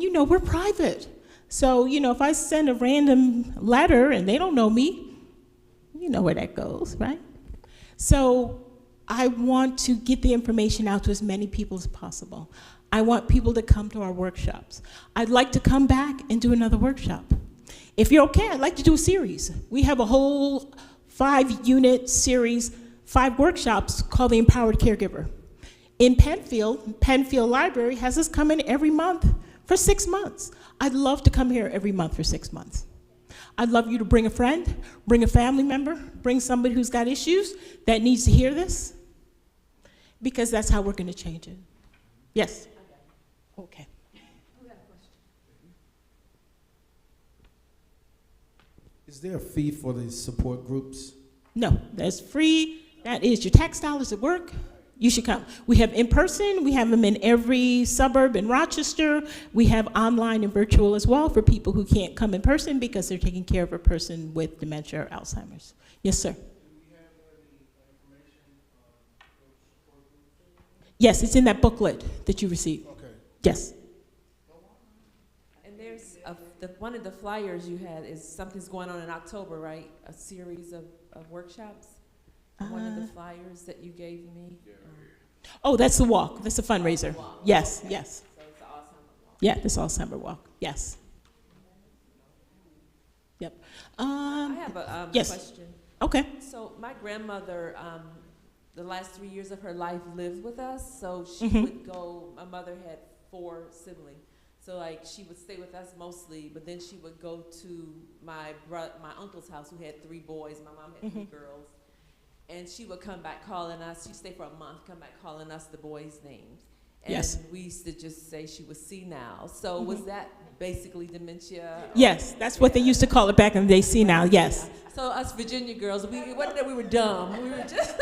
S1: you know, we're private. So, you know, if I send a random letter and they don't know me, you know where that goes, right? So I want to get the information out to as many people as possible. I want people to come to our workshops. I'd like to come back and do another workshop. If you're okay, I'd like to do a series. We have a whole 5-unit series, 5 workshops called The Empowered Caregiver. In Penfield Library has us come in every month for 6 months. I'd love to come here every month for 6 months. I'd love you to bring a friend, bring a family member, bring somebody who's got issues that needs to hear this, because that's how we're going to change it. Yes? Okay.
S8: Is there a fee for the support groups?
S1: No, that's free. That is your tax dollars at work. You should come. We have in person. We have them in every suburb in Rochester. We have online and virtual as well for people who can't come in person because they're taking care of a person with dementia or Alzheimer's. Yes, sir. Yes, it's in that booklet that you received. Okay. Yes.
S3: And there's one of the flyers you had is something's going on in October, right? A series of workshops. One of the flyers that you gave me.
S1: Oh, that's the walk. That's the fundraiser.
S3: Walk.
S1: Yes,
S3: Okay.
S1: yes.
S3: So it's the Alzheimer walk.
S1: Yeah, this Alzheimer walk. Yes. Yep.
S3: I have a
S1: yes.
S3: question.
S1: Okay.
S3: So my grandmother, the last 3 years of her life lived with us. So she would go. My mother had 4 siblings. So like she would stay with us mostly, but then she would go to my uncle's house who had 3 boys. My mom had 3 girls. And she would come back calling us. She'd stay for a month, come back calling us the boys' names. And
S1: yes.
S3: we used to just say she was senile. So was that basically dementia?
S1: Yes, that's what they used to call it back in the day, senile, yes.
S3: Yeah. So us Virginia girls, it wasn't that we were dumb. We were just,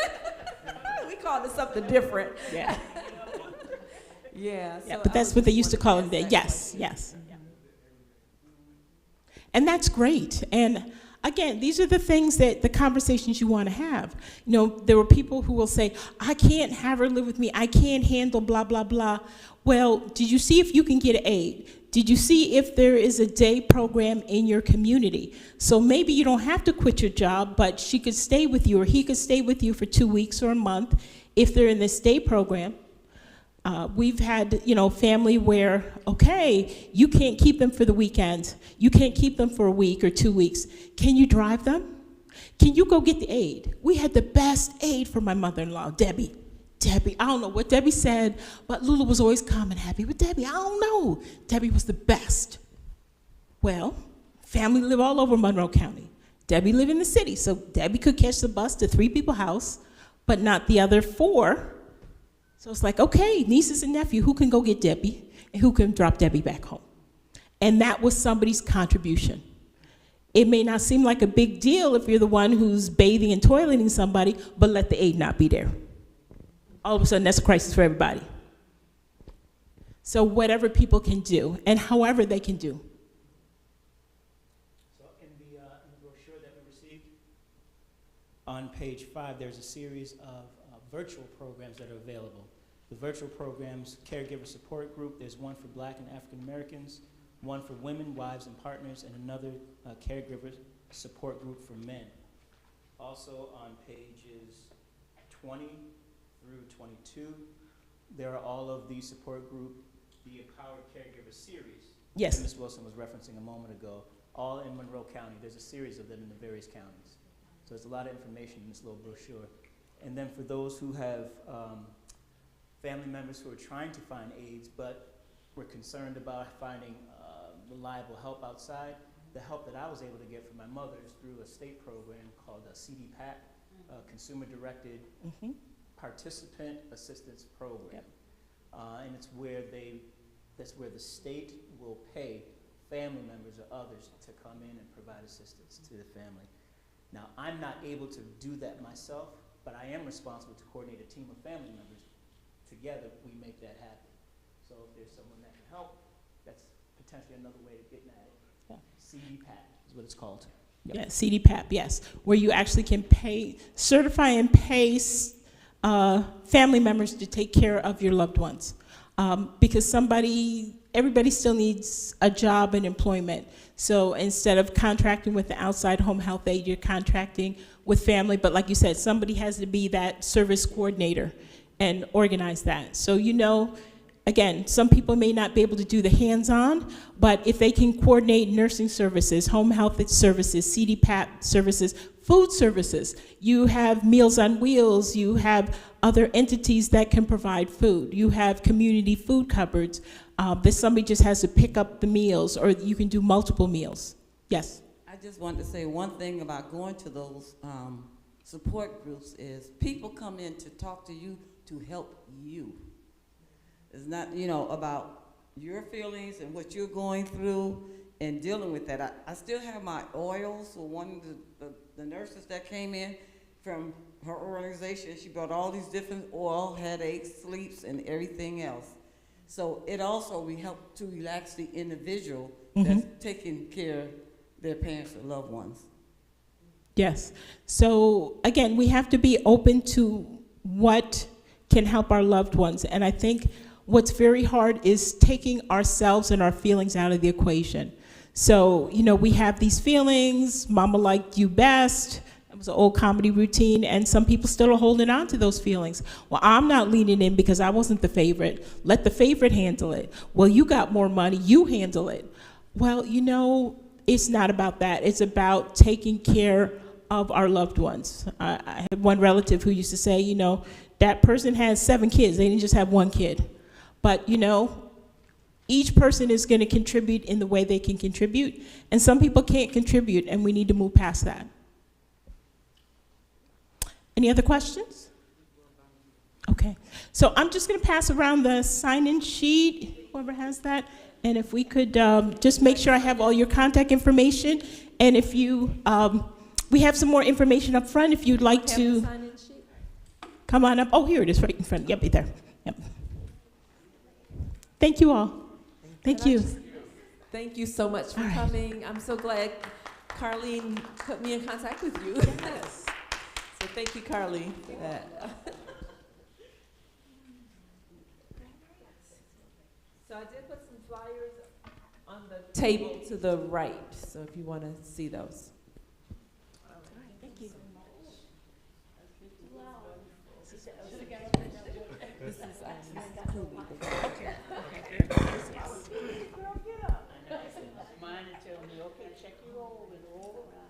S3: we called it something different.
S1: Yeah.
S3: Yeah.
S1: Yeah, but that's what they used to call it there. Yes, yes. And that's great. And again, these are the things that the conversations you want to have. You know, there were people who will say, I can't have her live with me. I can't handle blah, blah, blah. Well, did you see if you can get aid? Did you see if there is a day program in your community? So maybe you don't have to quit your job, but she could stay with you or he could stay with you for 2 weeks or a month if they're in this day program. We've had, you know, family where, okay, you can't keep them for the weekend. You can't keep them for a week or 2 weeks. Can you drive them? Can you go get the aid? We had the best aid for my mother-in-law, Debbie. I don't know what Debbie said, but Lula was always calm and happy with Debbie. I don't know. Debbie was the best. Well, family live all over Monroe County. Debbie lived in the city, so Debbie could catch the bus to 3 people's house, but not the other 4. So it's like, okay, nieces and nephew, who can go get Debbie and who can drop Debbie back home? And that was somebody's contribution. It may not seem like a big deal if you're the one who's bathing and toileting somebody, but let the aid not be there. All of a sudden, that's a crisis for everybody. So whatever people can do and however they can do.
S11: So in the brochure that we received, on page 5, there's a series of virtual programs that are available. The virtual programs, Caregiver Support Group, there's one for Black and African Americans, one for women, wives, and partners, and another caregiver support group for men. Also on pages 20 through 22, there are all of the support group, the Empowered Caregiver series.
S1: Yes.
S11: That Ms. Wilson was referencing a moment ago, all in Monroe County. There's a series of them in the various counties. So there's a lot of information in this little brochure. And then for those who have family members who are trying to find aides, but were concerned about finding reliable help outside, the help that I was able to get from my mother is through a state program called CDPAP, Consumer Directed Participant Assistance Program.
S1: Yep.
S11: And it's where that's where the state will pay family members or others to come in and provide assistance to the family. Now, I'm not able to do that myself, but I am responsible to coordinate a team of family members. Together, we make that happen. So if there's someone that can help, that's potentially another way of getting at it.
S1: Yeah.
S11: CDPAP is what it's called.
S1: Yeah, CDPAP, yes, where you actually can certify and pay family members to take care of your loved ones. Because everybody still needs a job and employment. So instead of contracting with the outside home health aide, you're contracting with family. But like you said, somebody has to be that service coordinator and organize that. So again, some people may not be able to do the hands-on, but if they can coordinate nursing services, home health services, CDPAP services, food services, you have Meals on Wheels, you have other entities that can provide food. You have community food cupboards that somebody just has to pick up the meals, or you can do multiple meals. Yes?
S5: I just wanted to say one thing about going to those support groups is people come in to talk to you to help you. It's not, about your feelings and what you're going through and dealing with that. I still have my oils. So one of the nurses that came in from her organization, she brought all these different oil, headaches, sleeps, and everything else. So it also will help to relax the individual that's taking care of their parents or loved ones.
S1: Yes. So again, we have to be open to what can help our loved ones. And I think what's very hard is taking ourselves and our feelings out of the equation. So, we have these feelings, mama liked you best. It was an old comedy routine, and some people still are holding on to those feelings. Well, I'm not leaning in because I wasn't the favorite. Let the favorite handle it. Well, you got more money, you handle it. Well, it's not about that. It's about taking care of our loved ones. I had one relative who used to say, that person has 7 kids. They didn't just have 1 kid. But, each person is going to contribute in the way they can contribute, and some people can't contribute, and we need to move past that. Any other questions? Okay. So I'm just going to pass around the sign-in sheet, whoever has that, and if we could just make sure I have all your contact information, and if you, we have some more information up front if you'd like to come on up. Oh, here it is right in front. Yep, right there. Yep. Thank you all. Thank you.
S3: Thank you so much for coming. I'm so glad Carlene put me in contact with you. Yes. So thank you, Carlene, for that. So I did put some flyers on the table to the right, so if you want to see those.
S1: Thank you.
S3: This is
S7: Mine and tell me, okay, check you over and all around.